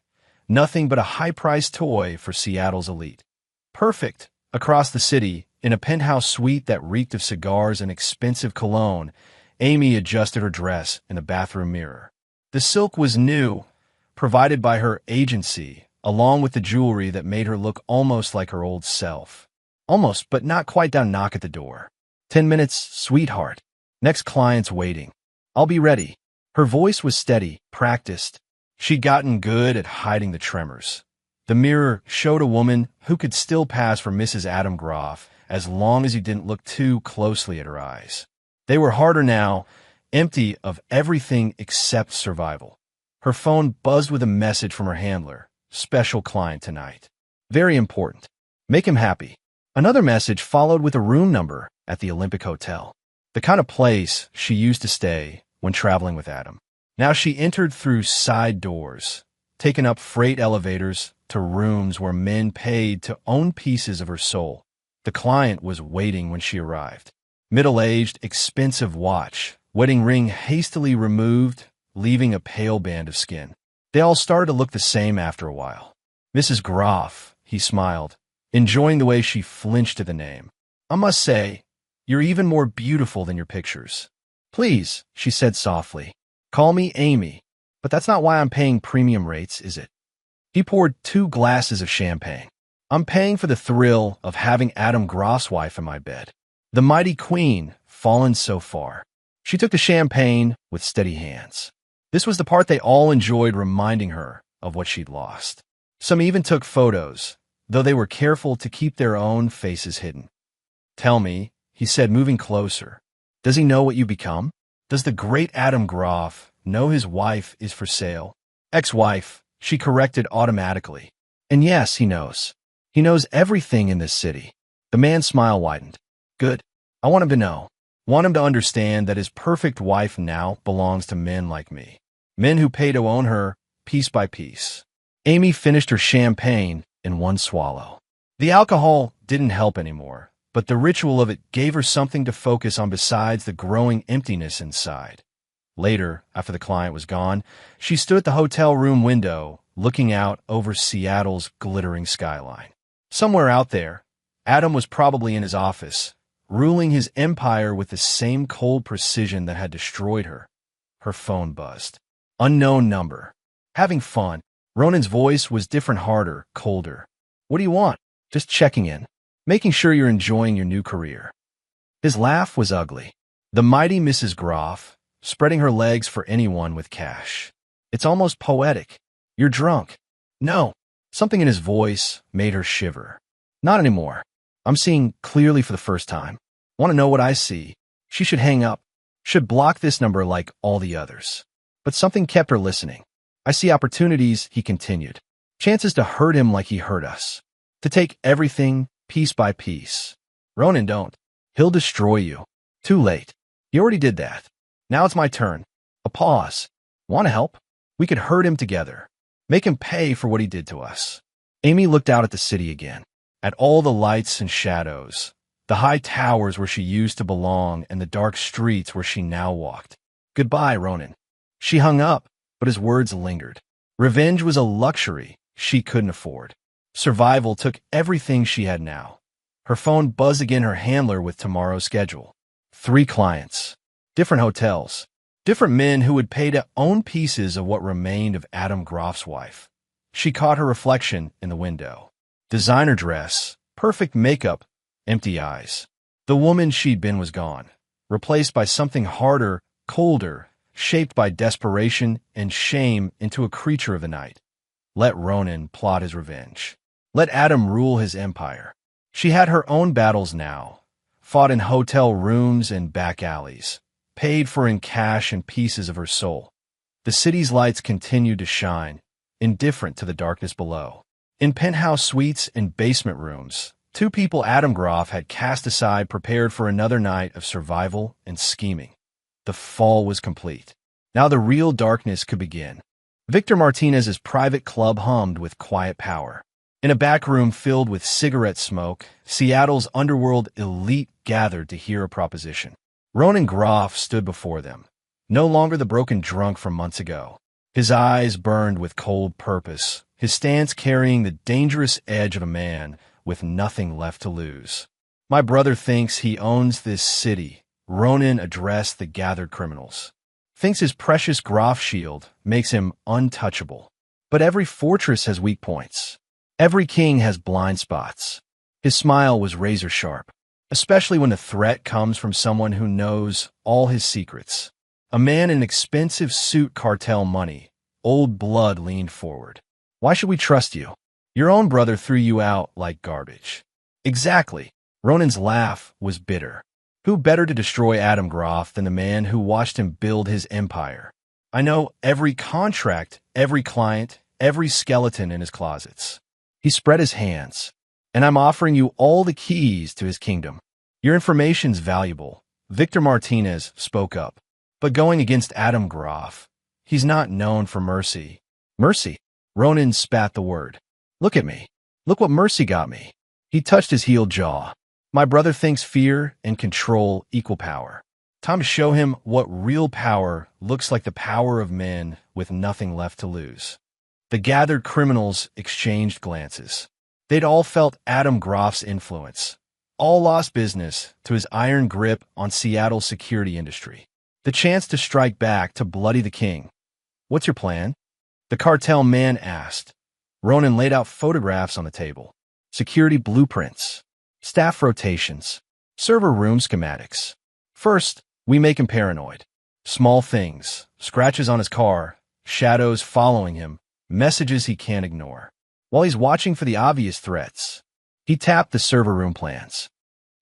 Nothing but a high-priced toy for Seattle's elite. Perfect. Across the city, in a penthouse suite that reeked of cigars and expensive cologne, Amy adjusted her dress in the bathroom mirror. The silk was new, provided by her agency, along with the jewelry that made her look almost like her old self. Almost, but not quite down. Knock at the door. 10 minutes, sweetheart. Next client's waiting. I'll be ready. Her voice was steady, practiced. She'd gotten good at hiding the tremors. The mirror showed a woman who could still pass for Mrs. Adam Groff as long as you didn't look too closely at her eyes. They were harder now, empty of everything except survival. Her phone buzzed with a message from her handler. Special client tonight. Very important. Make him happy. Another message followed with a room number at the Olympic Hotel. The kind of place she used to stay when traveling with Adam. Now she entered through side doors, taking up freight elevators to rooms where men paid to own pieces of her soul. The client was waiting when she arrived. Middle-aged, expensive watch, wedding ring hastily removed, leaving a pale band of skin. They all started to look the same after a while. Mrs. Groff, he smiled, enjoying the way she flinched at the name. I must say, you're even more beautiful than your pictures. Please, she said softly, call me Amy, but that's not why I'm paying premium rates, is it? He poured 2 glasses of champagne. I'm paying for the thrill of having Adam Groff's wife in my bed. The mighty queen, fallen so far. She took the champagne with steady hands. This was the part they all enjoyed, reminding her of what she'd lost. Some even took photos, though they were careful to keep their own faces hidden. Tell me, he said, moving closer. Does he know what you become? Does the great Adam Groff know his wife is for sale? Ex-wife, she corrected automatically. And yes, he knows. He knows everything in this city. The man's smile widened. Good. I want him to know. Want him to understand that his perfect wife now belongs to men like me. Men who pay to own her, piece by piece. Amy finished her champagne in one swallow. The alcohol didn't help anymore, but the ritual of it gave her something to focus on besides the growing emptiness inside. Later, after the client was gone, she stood at the hotel room window, looking out over Seattle's glittering skyline. Somewhere out there, Adam was probably in his office, ruling his empire with the same cold precision that had destroyed her. Her phone buzzed. Unknown number. Having fun. Ronan's voice was different, harder, colder. What do you want? Just checking in. Making sure you're enjoying your new career. His laugh was ugly. The mighty Mrs. Groff, spreading her legs for anyone with cash. It's almost poetic. You're drunk. No. Something in his voice made her shiver. Not anymore. I'm seeing clearly for the first time. Want to know what I see? She should hang up. Should block this number like all the others. But something kept her listening. I see opportunities, he continued. Chances to hurt him like he hurt us. To take everything piece by piece. Ronan, don't. He'll destroy you. Too late. He already did that. Now it's my turn. A pause. Want to help? We could hurt him together. Make him pay for what he did to us. Amy looked out at the city again. At all the lights and shadows. The high towers where she used to belong and the dark streets where she now walked. Goodbye, Ronan. She hung up, but his words lingered. Revenge was a luxury she couldn't afford. Survival took everything she had now. Her phone buzzed again, her handler with tomorrow's schedule. 3 clients. Different hotels. Different men who would pay to own pieces of what remained of Adam Groff's wife. She caught her reflection in the window. Designer dress, perfect makeup, empty eyes. The woman she'd been was gone, replaced by something harder, colder, shaped by desperation and shame into a creature of the night. Let Ronan plot his revenge. Let Adam rule his empire. She had her own battles now, fought in hotel rooms and back alleys, paid for in cash and pieces of her soul. The city's lights continued to shine, indifferent to the darkness below. In penthouse suites and basement rooms, two people Adam Groff had cast aside prepared for another night of survival and scheming. The fall was complete. Now the real darkness could begin. Victor Martinez's private club hummed with quiet power. In a back room filled with cigarette smoke, Seattle's underworld elite gathered to hear a proposition. Ronan Groff stood before them, no longer the broken drunk from months ago. His eyes burned with cold purpose, his stance carrying the dangerous edge of a man with nothing left to lose. My brother thinks he owns this city, Ronan addressed the gathered criminals. Thinks his precious Groff shield makes him untouchable. But every fortress has weak points. Every king has blind spots. His smile was razor sharp, especially when the threat comes from someone who knows all his secrets. A man in expensive suit cartel money, old blood leaned forward. Why should we trust you? Your own brother threw you out like garbage. Exactly. Ronan's laugh was bitter. Who better to destroy Adam Groff than the man who watched him build his empire? I know every contract, every client, every skeleton in his closets. He spread his hands. And I'm offering you all the keys to his kingdom. Your information's valuable. Victor Martinez spoke up. But going against Adam Groff, he's not known for mercy. Mercy? Ronan spat the word. Look at me. Look what mercy got me. He touched his healed jaw. My brother thinks fear and control equal power. Time to show him what real power looks like, the power of men with nothing left to lose. The gathered criminals exchanged glances. They'd all felt Adam Groff's influence. All lost business to his iron grip on Seattle's security industry. The chance to strike back, to bloody the king. What's your plan? The cartel man asked. Ronan laid out photographs on the table. Security blueprints. Staff rotations. Server room schematics. First, we make him paranoid. Small things. Scratches on his car. Shadows following him. Messages he can't ignore. While he's watching for the obvious threats, he tapped the server room plans.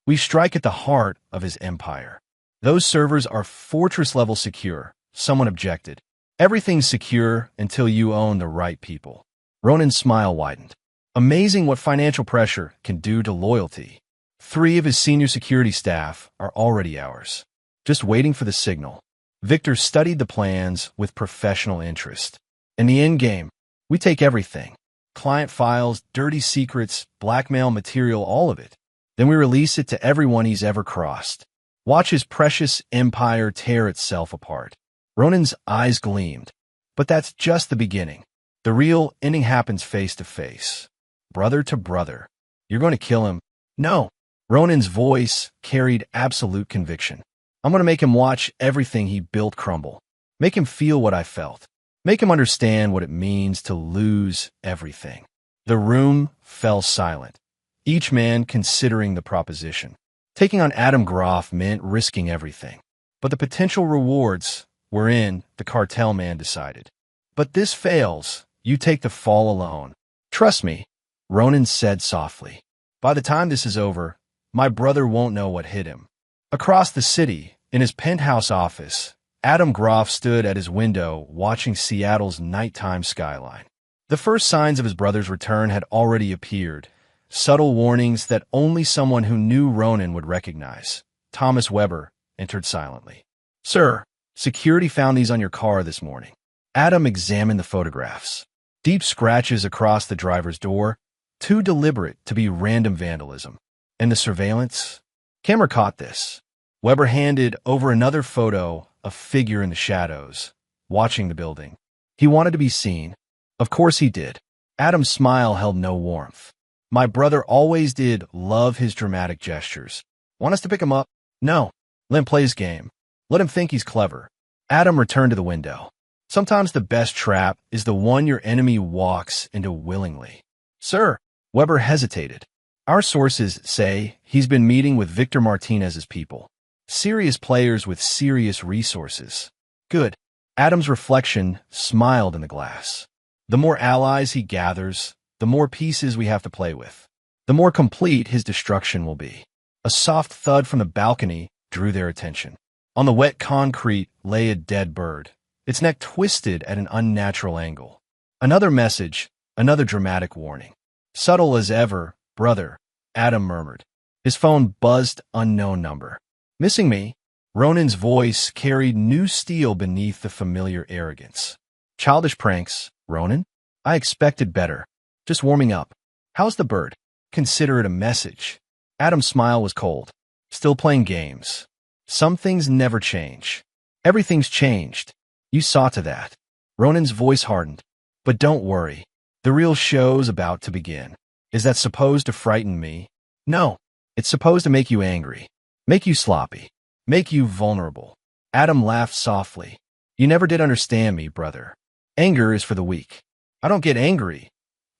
We strike at the heart of his empire. Those servers are fortress-level secure, someone objected. Everything's secure until you own the right people. Ronan's smile widened. Amazing what financial pressure can do to loyalty. 3 of his senior security staff are already ours, just waiting for the signal. Victor studied the plans with professional interest. In the endgame, we take everything. Client files, dirty secrets, blackmail material, all of it. Then we release it to everyone he's ever crossed. Watch his precious empire tear itself apart. Ronan's eyes gleamed. But that's just the beginning. The real ending happens face to face. Brother to brother. You're going to kill him? No. Ronan's voice carried absolute conviction. I'm going to make him watch everything he built crumble. Make him feel what I felt. Make him understand what it means to lose everything. The room fell silent, each man considering the proposition. Taking on Adam Groff meant risking everything. But the potential rewards were in, the cartel man decided. But this fails, you take the fall alone. Trust me, Ronan said softly. By the time this is over, my brother won't know what hit him. Across the city, in his penthouse office, Adam Groff stood at his window watching Seattle's nighttime skyline. The first signs of his brother's return had already appeared, subtle warnings that only someone who knew Ronan would recognize. Thomas Weber entered silently. Sir, security found these on your car this morning. Adam examined the photographs. Deep scratches across the driver's door, too deliberate to be random vandalism. And the surveillance? Camera caught this. Weber handed over another photo, a figure in the shadows, watching the building. He wanted to be seen. Of course he did. Adam's smile held no warmth. My brother always did love his dramatic gestures. Want us to pick him up? No. Let him play his game. Let him think he's clever. Adam returned to the window. Sometimes the best trap is the one your enemy walks into willingly. Sir, Weber hesitated. Our sources say he's been meeting with Victor Martinez's people. Serious players with serious resources. Good. Adam's reflection smiled in the glass. The more allies he gathers, the more pieces we have to play with. The more complete his destruction will be. A soft thud from the balcony drew their attention. On the wet concrete lay a dead bird, its neck twisted at an unnatural angle. Another message, another dramatic warning. Subtle as ever, brother, Adam murmured. His phone buzzed, unknown number. Missing me? Ronan's voice carried new steel beneath the familiar arrogance. Childish pranks, Ronan? I expected better. Just warming up. How's the bird? Consider it a message. Adam's smile was cold. Still playing games. Some things never change. Everything's changed. You saw to that. Ronan's voice hardened. But don't worry. The real show's about to begin. Is that supposed to frighten me? No. It's supposed to make you angry. Make you sloppy. Make you vulnerable. Adam laughed softly. You never did understand me, brother. Anger is for the weak. I don't get angry.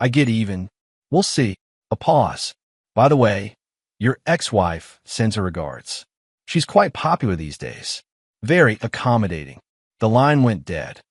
I get even. We'll see. A pause. By the way, your ex-wife sends her regards. She's quite popular these days. Very accommodating. The line went dead.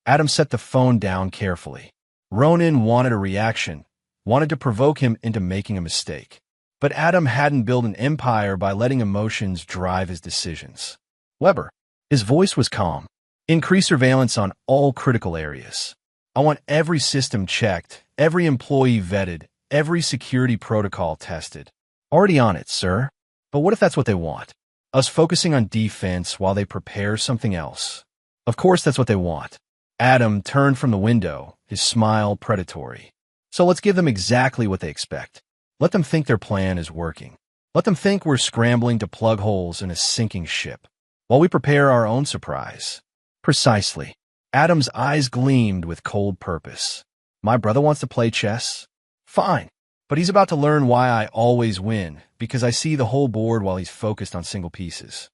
Adam set the phone down carefully. Ronan wanted a reaction, wanted to provoke him into making a mistake. But Adam hadn't built an empire by letting emotions drive his decisions. Weber. His voice was calm. Increase surveillance on all critical areas. I want every system checked, every employee vetted, every security protocol tested. Already on it, sir. But what if that's what they want? Us focusing on defense while they prepare something else. Of course that's what they want. Adam turned from the window, his smile predatory. So let's give them exactly what they expect. Let them think their plan is working. Let them think we're scrambling to plug holes in a sinking ship, while we prepare our own surprise. Precisely. Adam's eyes gleamed with cold purpose. My brother wants to play chess? Fine. But he's about to learn why I always win, because I see the whole board while he's focused on single pieces.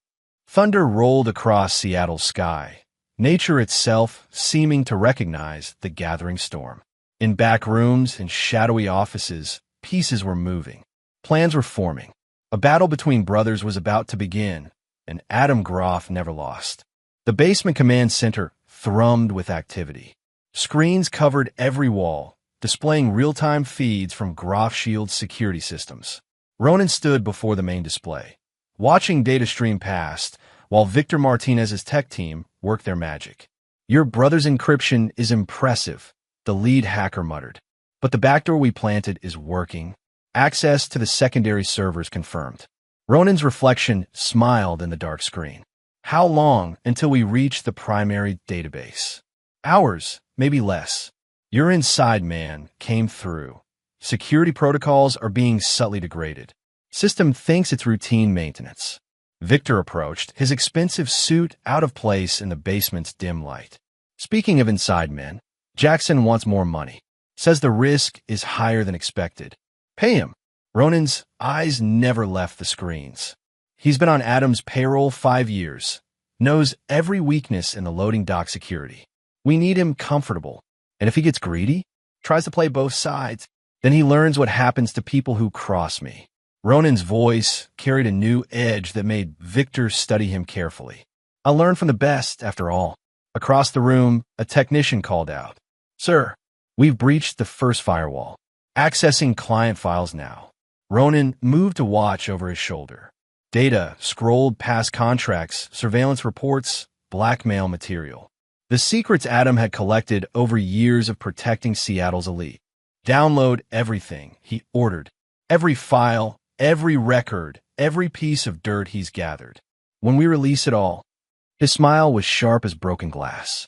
Thunder rolled across Seattle's sky, nature itself seeming to recognize the gathering storm. In back rooms and shadowy offices, pieces were moving. Plans were forming. A battle between brothers was about to begin, and Adam Groff never lost. The basement command center thrummed with activity. Screens covered every wall, displaying real-time feeds from Groff Shield's security systems. Ronan stood before the main display, watching data stream past, while Victor Martinez's tech team worked their magic. Your brother's encryption is impressive, the lead hacker muttered. But the backdoor we planted is working. Access to the secondary servers confirmed. Ronan's reflection smiled in the dark screen. How long until we reach the primary database? Hours, maybe less. Your inside man came through. Security protocols are being subtly degraded. System thinks it's routine maintenance. Victor approached, his expensive suit out of place in the basement's dim light. Speaking of inside men, Jackson wants more money. Says the risk is higher than expected. Pay him. Ronan's eyes never left the screens. He's been on Adam's payroll 5 years. Knows every weakness in the loading dock security. We need him comfortable. And if he gets greedy, tries to play both sides, then he learns what happens to people who cross me. Ronan's voice carried a new edge that made Victor study him carefully. I learned from the best, after all. Across the room, a technician called out. Sir, we've breached the first firewall. Accessing client files now. Ronan moved to watch over his shoulder. Data scrolled past contracts, surveillance reports, blackmail material. The secrets Adam had collected over years of protecting Seattle's elite. Download everything, he ordered. Every file, every record, every piece of dirt he's gathered. When we release it all, his smile was sharp as broken glass.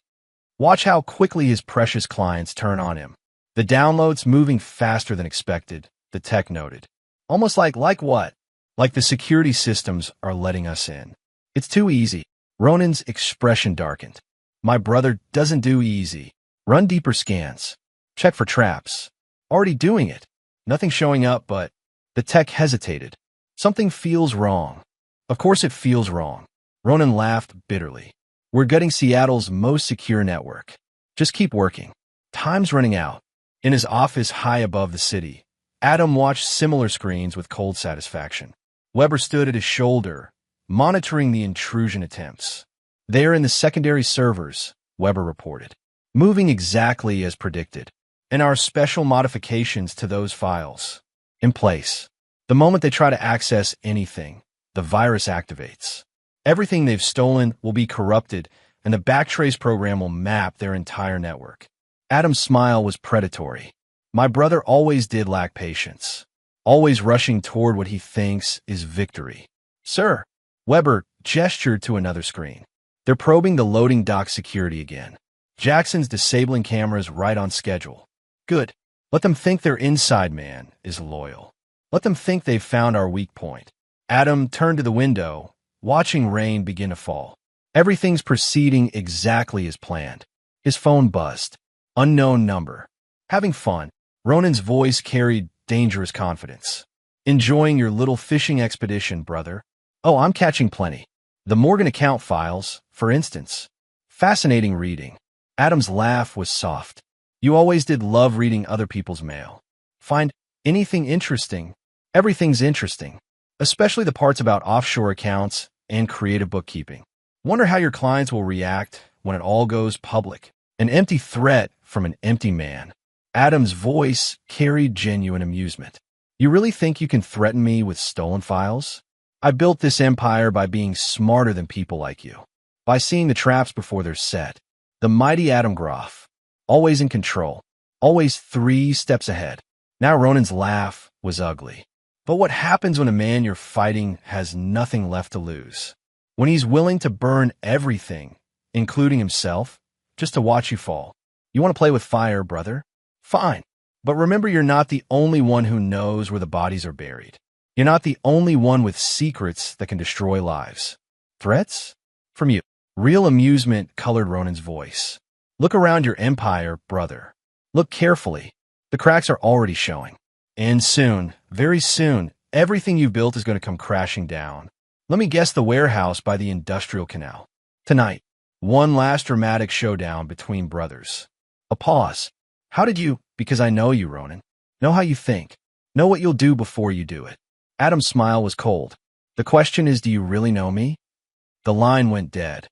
Watch how quickly his precious clients turn on him. The download's moving faster than expected, the tech noted. Almost like what? Like the security systems are letting us in. It's too easy. Ronan's expression darkened. My brother doesn't do easy. Run deeper scans. Check for traps. Already doing it. Nothing showing up, but the tech hesitated. Something feels wrong. Of course it feels wrong. Ronan laughed bitterly. We're getting Seattle's most secure network. Just keep working. Time's running out. In his office high above the city, Adam watched similar screens with cold satisfaction. Weber stood at his shoulder, monitoring the intrusion attempts. "They're in the secondary servers," Weber reported, "moving exactly as predicted. And our special modifications to those files in place. The moment they try to access anything, the virus activates. Everything they've stolen will be corrupted, and the backtrace program will map their entire network." Adam's smile was predatory. "My brother always did lack patience, always rushing toward what he thinks is victory." "Sir," Weber gestured to another screen. "They're probing the loading dock security again. Jackson's disabling cameras right on schedule." "Good. Let them think their inside man is loyal. Let them think they've found our weak point." Adam turned to the window, watching rain begin to fall. Everything's proceeding exactly as planned. His phone buzzed. Unknown number. "Having fun?" Ronan's voice carried dangerous confidence. "Enjoying your little fishing expedition, brother?" "Oh, I'm catching plenty. The Morgan account files, for instance. Fascinating reading." Adam's laugh was soft. "You always did love reading other people's mail. Find anything interesting?" "Everything's interesting, especially the parts about offshore accounts and creative bookkeeping. Wonder how your clients will react when it all goes public." An empty threat from an empty man. Adam's voice carried genuine amusement. "You really think you can threaten me with stolen files? I built this empire by being smarter than people like you, by seeing the traps before they're set. The mighty Adam Groff, always in control, always 3 steps ahead." Now Ronan's laugh was ugly. "But what happens when a man you're fighting has nothing left to lose? When he's willing to burn everything, including himself, just to watch you fall? You want to play with fire, brother? Fine. But remember, you're not the only one who knows where the bodies are buried. You're not the only one with secrets that can destroy lives." "Threats? From you?" Real amusement colored Ronan's voice. "Look around your empire, brother. Look carefully. The cracks are already showing. And soon, very soon, everything you've built is going to come crashing down. Let me guess, the warehouse by the industrial canal. Tonight, one last dramatic showdown between brothers." A pause. "How did you—" "Because I know you, Ronan. Know how you think. Know what you'll do before you do it." Adam's smile was cold. "The question is, do you really know me?" The line went dead.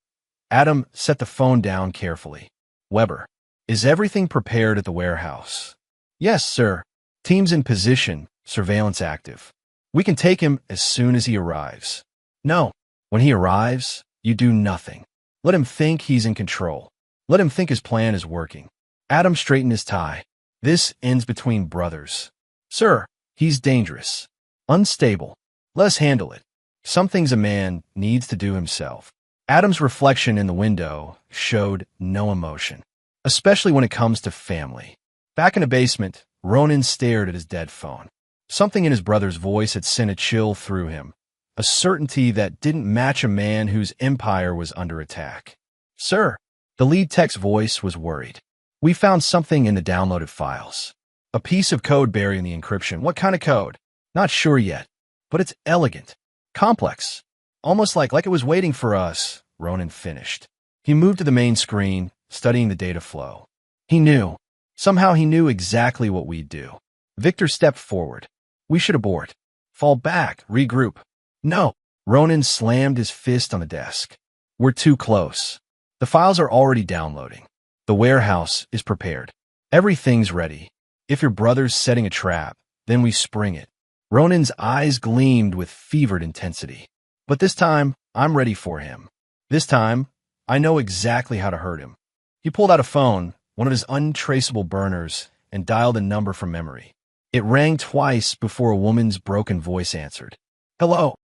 Adam set the phone down carefully. "Weber, is everything prepared at the warehouse?" "Yes, sir. Teams in position, surveillance active. We can take him as soon as he arrives." "No. When he arrives, you do nothing. Let him think he's in control. Let him think his plan is working." Adam straightened his tie. "This ends between brothers." "Sir, he's dangerous. Unstable. Let us handle it. Some things a man needs to do himself." Adam's reflection in the window showed no emotion, especially when it comes to family. Back in the basement, Ronan stared at his dead phone. Something in his brother's voice had sent a chill through him, a certainty that didn't match a man whose empire was under attack. "Sir," the lead tech's voice was worried. "We found something in the downloaded files. A piece of code buried in the encryption." "What kind of code?" "Not sure yet, but it's elegant, complex. Almost like it was waiting for us," Ronan finished. He moved to the main screen, studying the data flow. He knew. Somehow he knew exactly what we'd do. Victor stepped forward. "We should abort. Fall back, regroup." "No." Ronan slammed his fist on the desk. "We're too close. The files are already downloading. The warehouse is prepared. Everything's ready. If your brother's setting a trap, then we spring it." Ronan's eyes gleamed with fevered intensity. "But this time, I'm ready for him. This time, I know exactly how to hurt him." He pulled out a phone, one of his untraceable burners, and dialed a number from memory. It rang twice before a woman's broken voice answered. "Hello,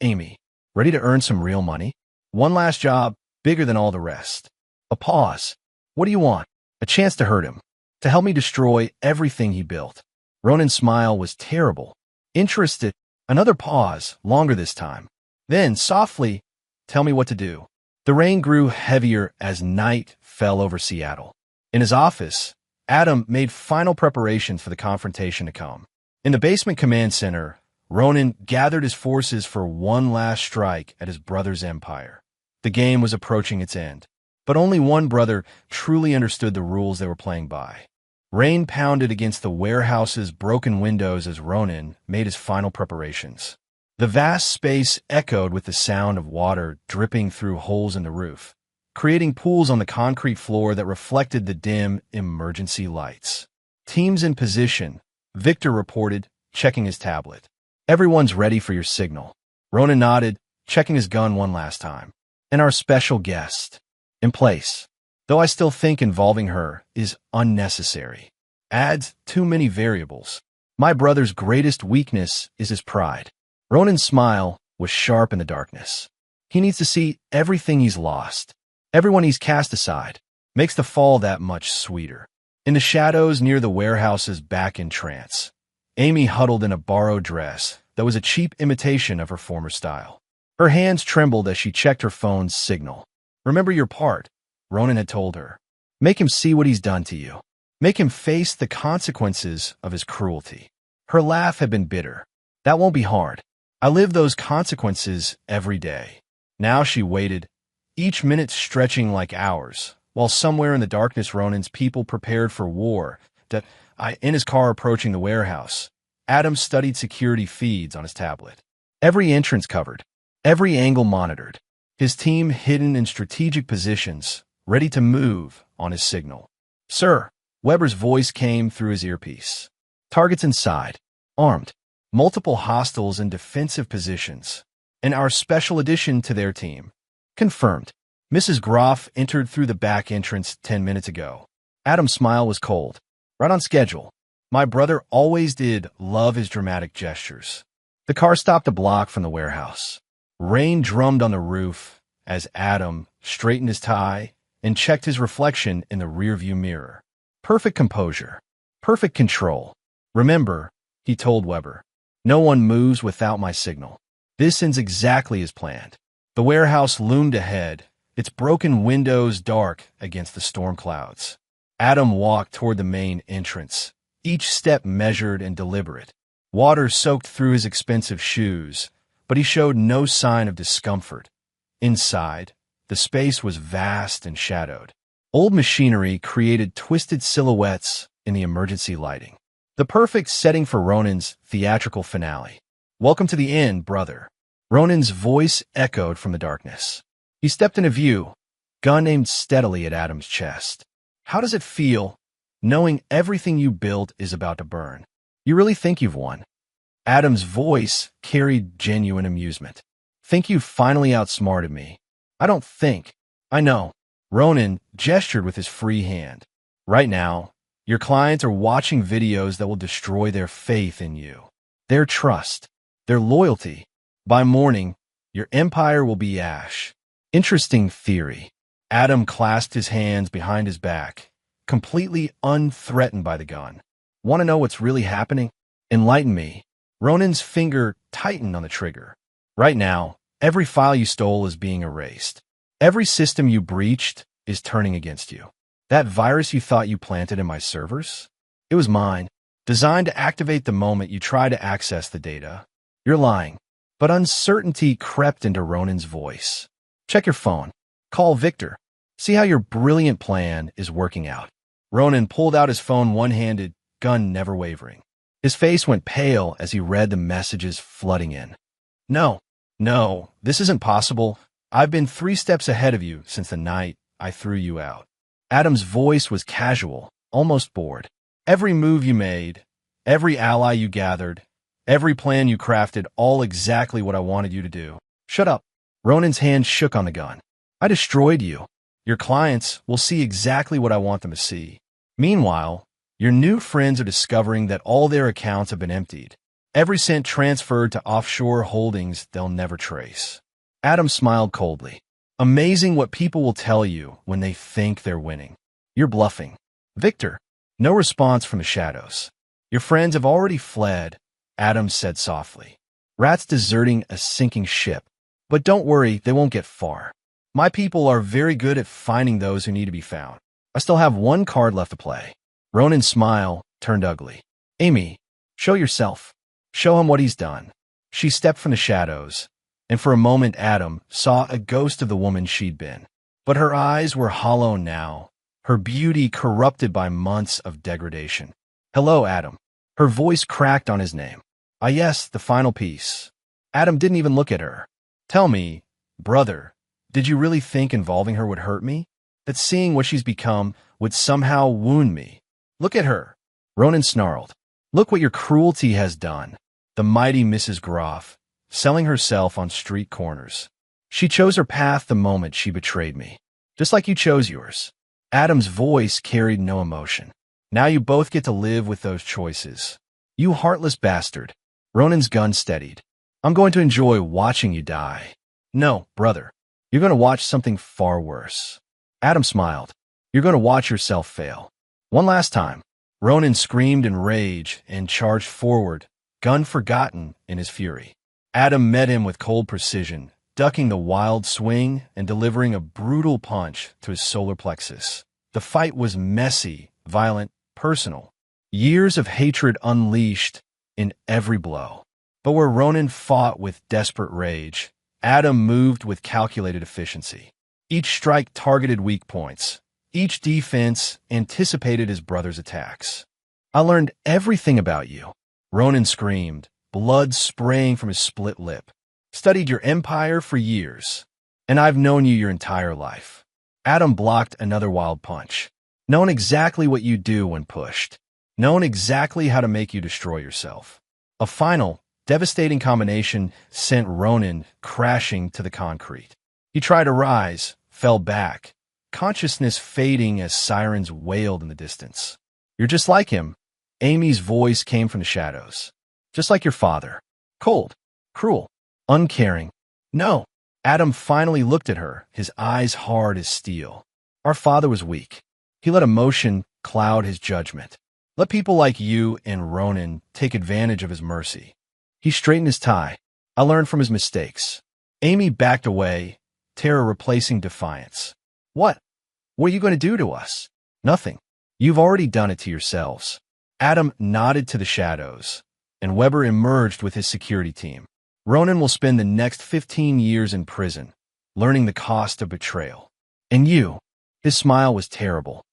Amy. Ready to earn some real money? One last job, bigger than all the rest." A pause. "What do you want?" "A chance to hurt him. To help me destroy everything he built." Ronan's smile was terrible. "Interested?" Another pause, longer this time. Then, softly, "Tell me what to do." The rain grew heavier as night fell over Seattle. In his office, Adam made final preparations for the confrontation to come. In the basement command center, Ronan gathered his forces for one last strike at his brother's empire. The game was approaching its end, but only one brother truly understood the rules they were playing by. Rain pounded against the warehouse's broken windows as Ronan made his final preparations. The vast space echoed with the sound of water dripping through holes in the roof, creating pools on the concrete floor that reflected the dim emergency lights. Teams in position, Victor reported, checking his tablet. Everyone's ready for your signal. Ronan nodded, checking his gun one last time. And our special guest. In place. Though I still think involving her is unnecessary. Adds too many variables. My brother's greatest weakness is his pride. Ronan's smile was sharp in the darkness. He needs to see everything he's lost. Everyone he's cast aside. Makes the fall that much sweeter. In the shadows near the warehouse's back entrance, Amy huddled in a borrowed dress that was a cheap imitation of her former style. Her hands trembled as she checked her phone's signal. Remember your part, Ronan had told her. Make him see what he's done to you. Make him face the consequences of his cruelty. Her laugh had been bitter. That won't be hard. I live those consequences every day. Now she waited, each minute stretching like hours, while somewhere in the darkness Ronan's people prepared for war. In his car approaching the warehouse, Adam studied security feeds on his tablet. Every entrance covered, every angle monitored, his team hidden in strategic positions, ready to move on his signal. Sir, Weber's voice came through his earpiece. Targets inside, armed, multiple hostiles in defensive positions, and our special addition to their team. Confirmed. Mrs. Groff entered through the back entrance 10 minutes ago. Adam's smile was cold. Right on schedule. My brother always did love his dramatic gestures. The car stopped a block from the warehouse. Rain drummed on the roof as Adam straightened his tie and checked his reflection in the rearview mirror. Perfect composure. Perfect control. Remember, he told Weber, no one moves without my signal. This ends exactly as planned. The warehouse loomed ahead, its broken windows dark against the storm clouds. Adam walked toward the main entrance, each step measured and deliberate. Water soaked through his expensive shoes, but he showed no sign of discomfort. Inside, the space was vast and shadowed. Old machinery created twisted silhouettes in the emergency lighting. The perfect setting for Ronan's theatrical finale. Welcome to the end, brother. Ronan's voice echoed from the darkness. He stepped into view, gun aimed steadily at Adam's chest. How does it feel, knowing everything you built is about to burn? You really think you've won? Adam's voice carried genuine amusement. Think you've finally outsmarted me? I don't think. I know. Ronan gestured with his free hand. Right now, your clients are watching videos that will destroy their faith in you, their trust, their loyalty. By morning, your empire will be ash. Interesting theory. Adam clasped his hands behind his back, completely unthreatened by the gun. Want to know what's really happening? Enlighten me. Ronan's finger tightened on the trigger. Right now, every file you stole is being erased. Every system you breached is turning against you. That virus you thought you planted in my servers? It was mine, designed to activate the moment you try to access the data. You're lying. But uncertainty crept into Ronan's voice. Check your phone. Call Victor. See how your brilliant plan is working out. Ronan pulled out his phone one-handed, gun never wavering. His face went pale as he read the messages flooding in. No, this isn't possible. I've been 3 steps ahead of you since the night I threw you out. Adam's voice was casual, almost bored. Every move you made, every ally you gathered, every plan you crafted, all exactly what I wanted you to do. Shut up. Ronan's hand shook on the gun. I destroyed you. Your clients will see exactly what I want them to see. Meanwhile, your new friends are discovering that all their accounts have been emptied. Every cent transferred to offshore holdings they'll never trace. Adam smiled coldly. Amazing what people will tell you when they think they're winning. You're bluffing. Victor. No response from the shadows. Your friends have already fled, Adam said softly. Rats deserting a sinking ship. But don't worry, they won't get far. My people are very good at finding those who need to be found. I still have one card left to play. Ronan's smile turned ugly. Amy, show yourself. Show him what he's done. She stepped from the shadows, and for a moment Adam saw a ghost of the woman she'd been. But her eyes were hollow now, her beauty corrupted by months of degradation. "Hello, Adam." Her voice cracked on his name. "Ah, yes, the final piece." Adam didn't even look at her. "Tell me, brother, did you really think involving her would hurt me? That seeing what she's become would somehow wound me?" "Look at her," Ronan snarled. "Look what your cruelty has done. The mighty Mrs. Groff, selling herself on street corners. She chose her path the moment she betrayed me, just like you chose yours." Adam's voice carried no emotion. "Now you both get to live with those choices. You heartless bastard." Ronan's gun steadied. "I'm going to enjoy watching you die." "No, brother. You're going to watch something far worse." Adam smiled. "You're going to watch yourself fail. One last time." Ronan screamed in rage and charged forward, gun forgotten in his fury. Adam met him with cold precision, ducking the wild swing and delivering a brutal punch to his solar plexus. The fight was messy, violent, personal. Years of hatred unleashed in every blow. But where Ronan fought with desperate rage, Adam moved with calculated efficiency. Each strike targeted weak points. Each defense anticipated his brother's attacks. "I learned everything about you," Ronan screamed, blood spraying from his split lip. "Studied your empire for years, and I've known you your entire life." Adam blocked another wild punch. "Known exactly what you do when pushed. Known exactly how to make you destroy yourself." A final, devastating combination sent Ronan crashing to the concrete. He tried to rise, fell back, consciousness fading as sirens wailed in the distance. "You're just like him." Amy's voice came from the shadows. "Just like your father. Cold, cruel, uncaring." "No." Adam finally looked at her, his eyes hard as steel. "Our father was weak. He let emotion cloud his judgment. Let people like you and Ronan take advantage of his mercy." He straightened his tie. "I learned from his mistakes." Amy backed away, terror replacing defiance. "What? What are you going to do to us?" "Nothing. You've already done it to yourselves." Adam nodded to the shadows, and Weber emerged with his security team. "Ronan will spend the next 15 years in prison, learning the cost of betrayal. And you," his smile was terrible,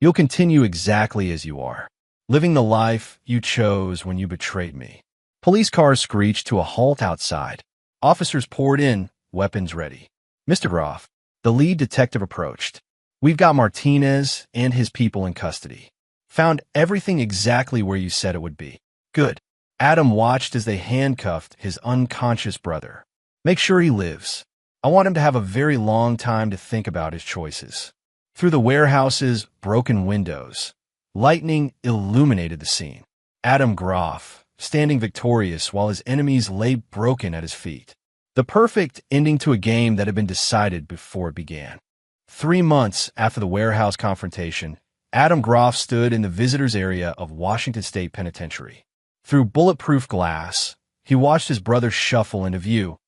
"you'll continue exactly as you are, living the life you chose when you betrayed me." Police cars screeched to a halt outside. Officers poured in, weapons ready. "Mr. Groff," the lead detective approached. "We've got Martinez and his people in custody. Found everything exactly where you said it would be." "Good." Adam watched as they handcuffed his unconscious brother. "Make sure he lives. I want him to have a very long time to think about his choices." Through the warehouse's broken windows, lightning illuminated the scene. Adam Groff, standing victorious while his enemies lay broken at his feet. The perfect ending to a game that had been decided before it began. 3 months after the warehouse confrontation, Adam Groff stood in the visitors area of Washington State Penitentiary. Through bulletproof glass, he watched his brother shuffle into view,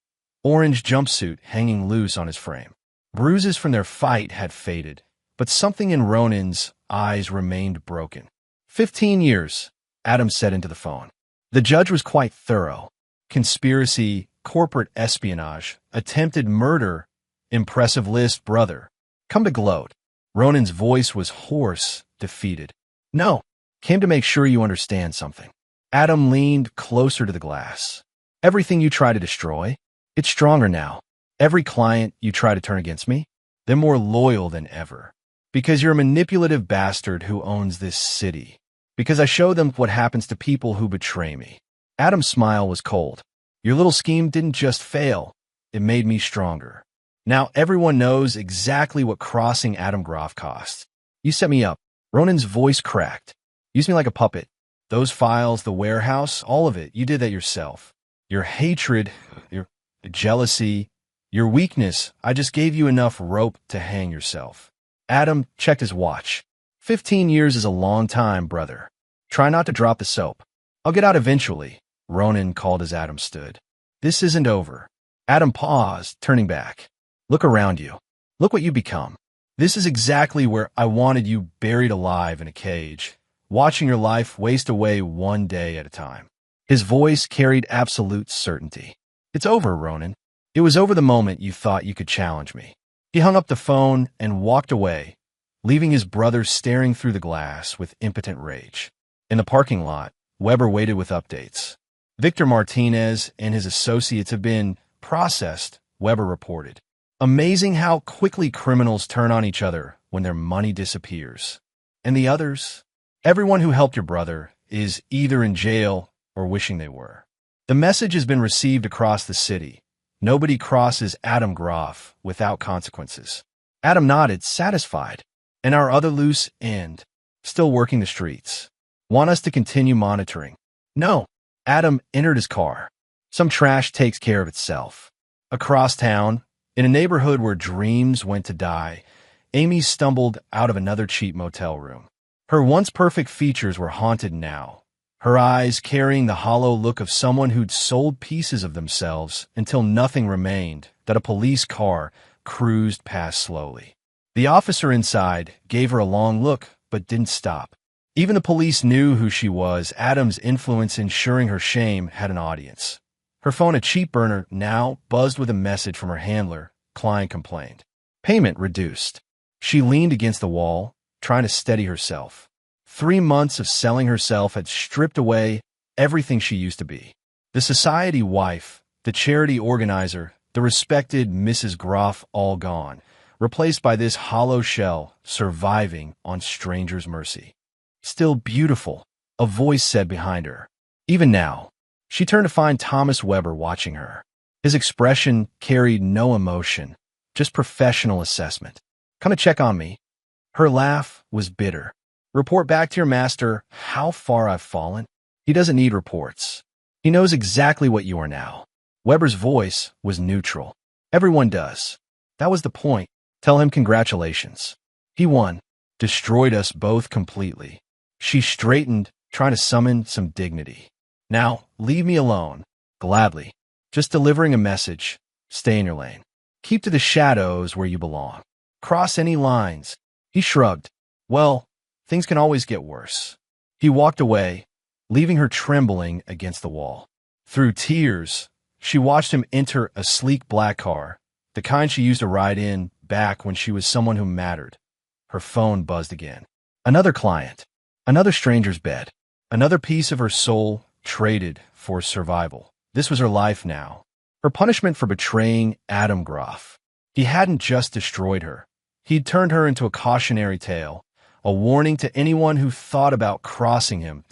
orange jumpsuit hanging loose on his frame. Bruises from their fight had faded, but something in Ronan's eyes remained broken. 15 years, Adam said into the phone. The judge was quite thorough. Conspiracy, corporate espionage, attempted murder, impressive list, brother. Come to gloat. Ronan's voice was hoarse, defeated. "No, came to make sure you understand something." Adam leaned closer to the glass. "Everything you try to destroy, it's stronger now. Every client you try to turn against me, they're more loyal than ever. Because you're a manipulative bastard who owns this city. Because I show them what happens to people who betray me." Adam's smile was cold. "Your little scheme didn't just fail, it made me stronger. Now everyone knows exactly what crossing Adam Groff cost. You set me up." Ronan's voice cracked. "Used me like a puppet. Those files, the warehouse, all of it, you did that yourself. Your hatred, your jealousy, your weakness, I just gave you enough rope to hang yourself." Adam checked his watch. 15 years is a long time, brother. Try not to drop the soap. "I'll get out eventually," Ronan called as Adam stood. "This isn't over." Adam paused, turning back. "Look around you. Look what you've become. This is exactly where I wanted you, buried alive in a cage, watching your life waste away one day at a time." His voice carried absolute certainty. "It's over, Ronan. It was over the moment you thought you could challenge me." He hung up the phone and walked away, leaving his brother staring through the glass with impotent rage. In the parking lot, Weber waited with updates. Victor Martinez and his associates have been processed, Weber reported. Amazing how quickly criminals turn on each other when their money disappears. And the others? Everyone who helped your brother is either in jail or wishing they were. The message has been received across the city. Nobody crosses Adam Groff without consequences. Adam nodded, satisfied. And our other loose end, still working the streets. Want us to continue monitoring? No. Adam entered his car. Some trash takes care of itself. Across town, in a neighborhood where dreams went to die, Amy stumbled out of another cheap motel room. Her once perfect features were haunted now, her eyes carrying the hollow look of someone who'd sold pieces of themselves until nothing remained, that a police car cruised past slowly. The officer inside gave her a long look, but didn't stop. Even the police knew who she was. Adam's influence ensuring her shame had an audience. Her phone, a cheap burner, now buzzed with a message from her handler. Client complained. Payment reduced. She leaned against the wall, trying to steady herself. 3 months of selling herself had stripped away everything she used to be. The society wife, the charity organizer, the respected Mrs. Groff, all gone, replaced by this hollow shell surviving on strangers' mercy. Still beautiful, a voice said behind her. Even now, she turned to find Thomas Weber watching her. His expression carried no emotion, just professional assessment. Come to check on me. Her laugh was bitter. Report back to your master how far I've fallen. He doesn't need reports. He knows exactly what you are now. Weber's voice was neutral. Everyone does. That was the point. Tell him congratulations. He won. Destroyed us both completely. She straightened, trying to summon some dignity. Now, leave me alone. Gladly. Just delivering a message. Stay in your lane. Keep to the shadows where you belong. Cross any lines. He shrugged. Well, things can always get worse. He walked away, leaving her trembling against the wall. Through tears, she watched him enter a sleek black car, the kind she used to ride in back when she was someone who mattered. Her phone buzzed again. Another client. Another stranger's bed. Another piece of her soul traded for survival. This was her life now. Her punishment for betraying Adam Groff. He hadn't just destroyed her. He'd turned her into a cautionary tale, a warning to anyone who thought about crossing him.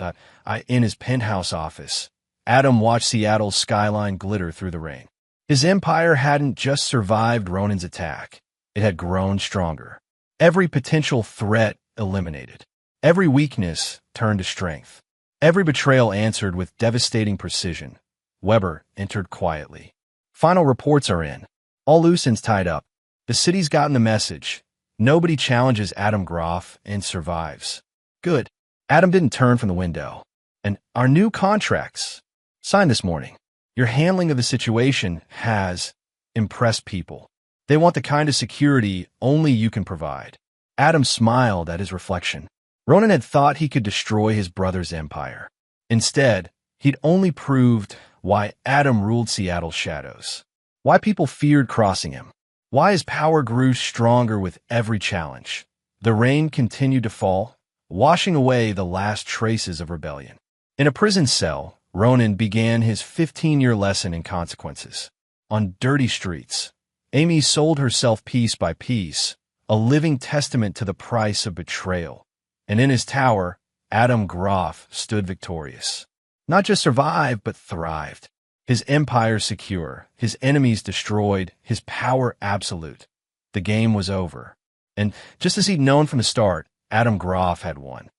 In his penthouse office, Adam watched Seattle's skyline glitter through the rain. His empire hadn't just survived Ronan's attack. It had grown stronger. Every potential threat eliminated. Every weakness turned to strength. Every betrayal answered with devastating precision. Weber entered quietly. Final reports are in. All loose ends tied up. The city's gotten the message. Nobody challenges Adam Groff and survives. Good. Adam didn't turn from the window. And our new contracts, signed this morning. Your handling of the situation has impressed people. They want the kind of security only you can provide. Adam smiled at his reflection. Ronan had thought he could destroy his brother's empire. Instead, he'd only proved why Adam ruled Seattle's shadows. Why people feared crossing him. Why his power grew stronger with every challenge. The rain continued to fall, washing away the last traces of rebellion. In a prison cell, Ronan began his 15-year lesson in consequences. On dirty streets, Amy sold herself piece by piece, a living testament to the price of betrayal. And in his tower, Adam Groff stood victorious. Not just survived, but thrived. His empire secure, his enemies destroyed, his power absolute. The game was over. And just as he'd known from the start, Adam Groff had won.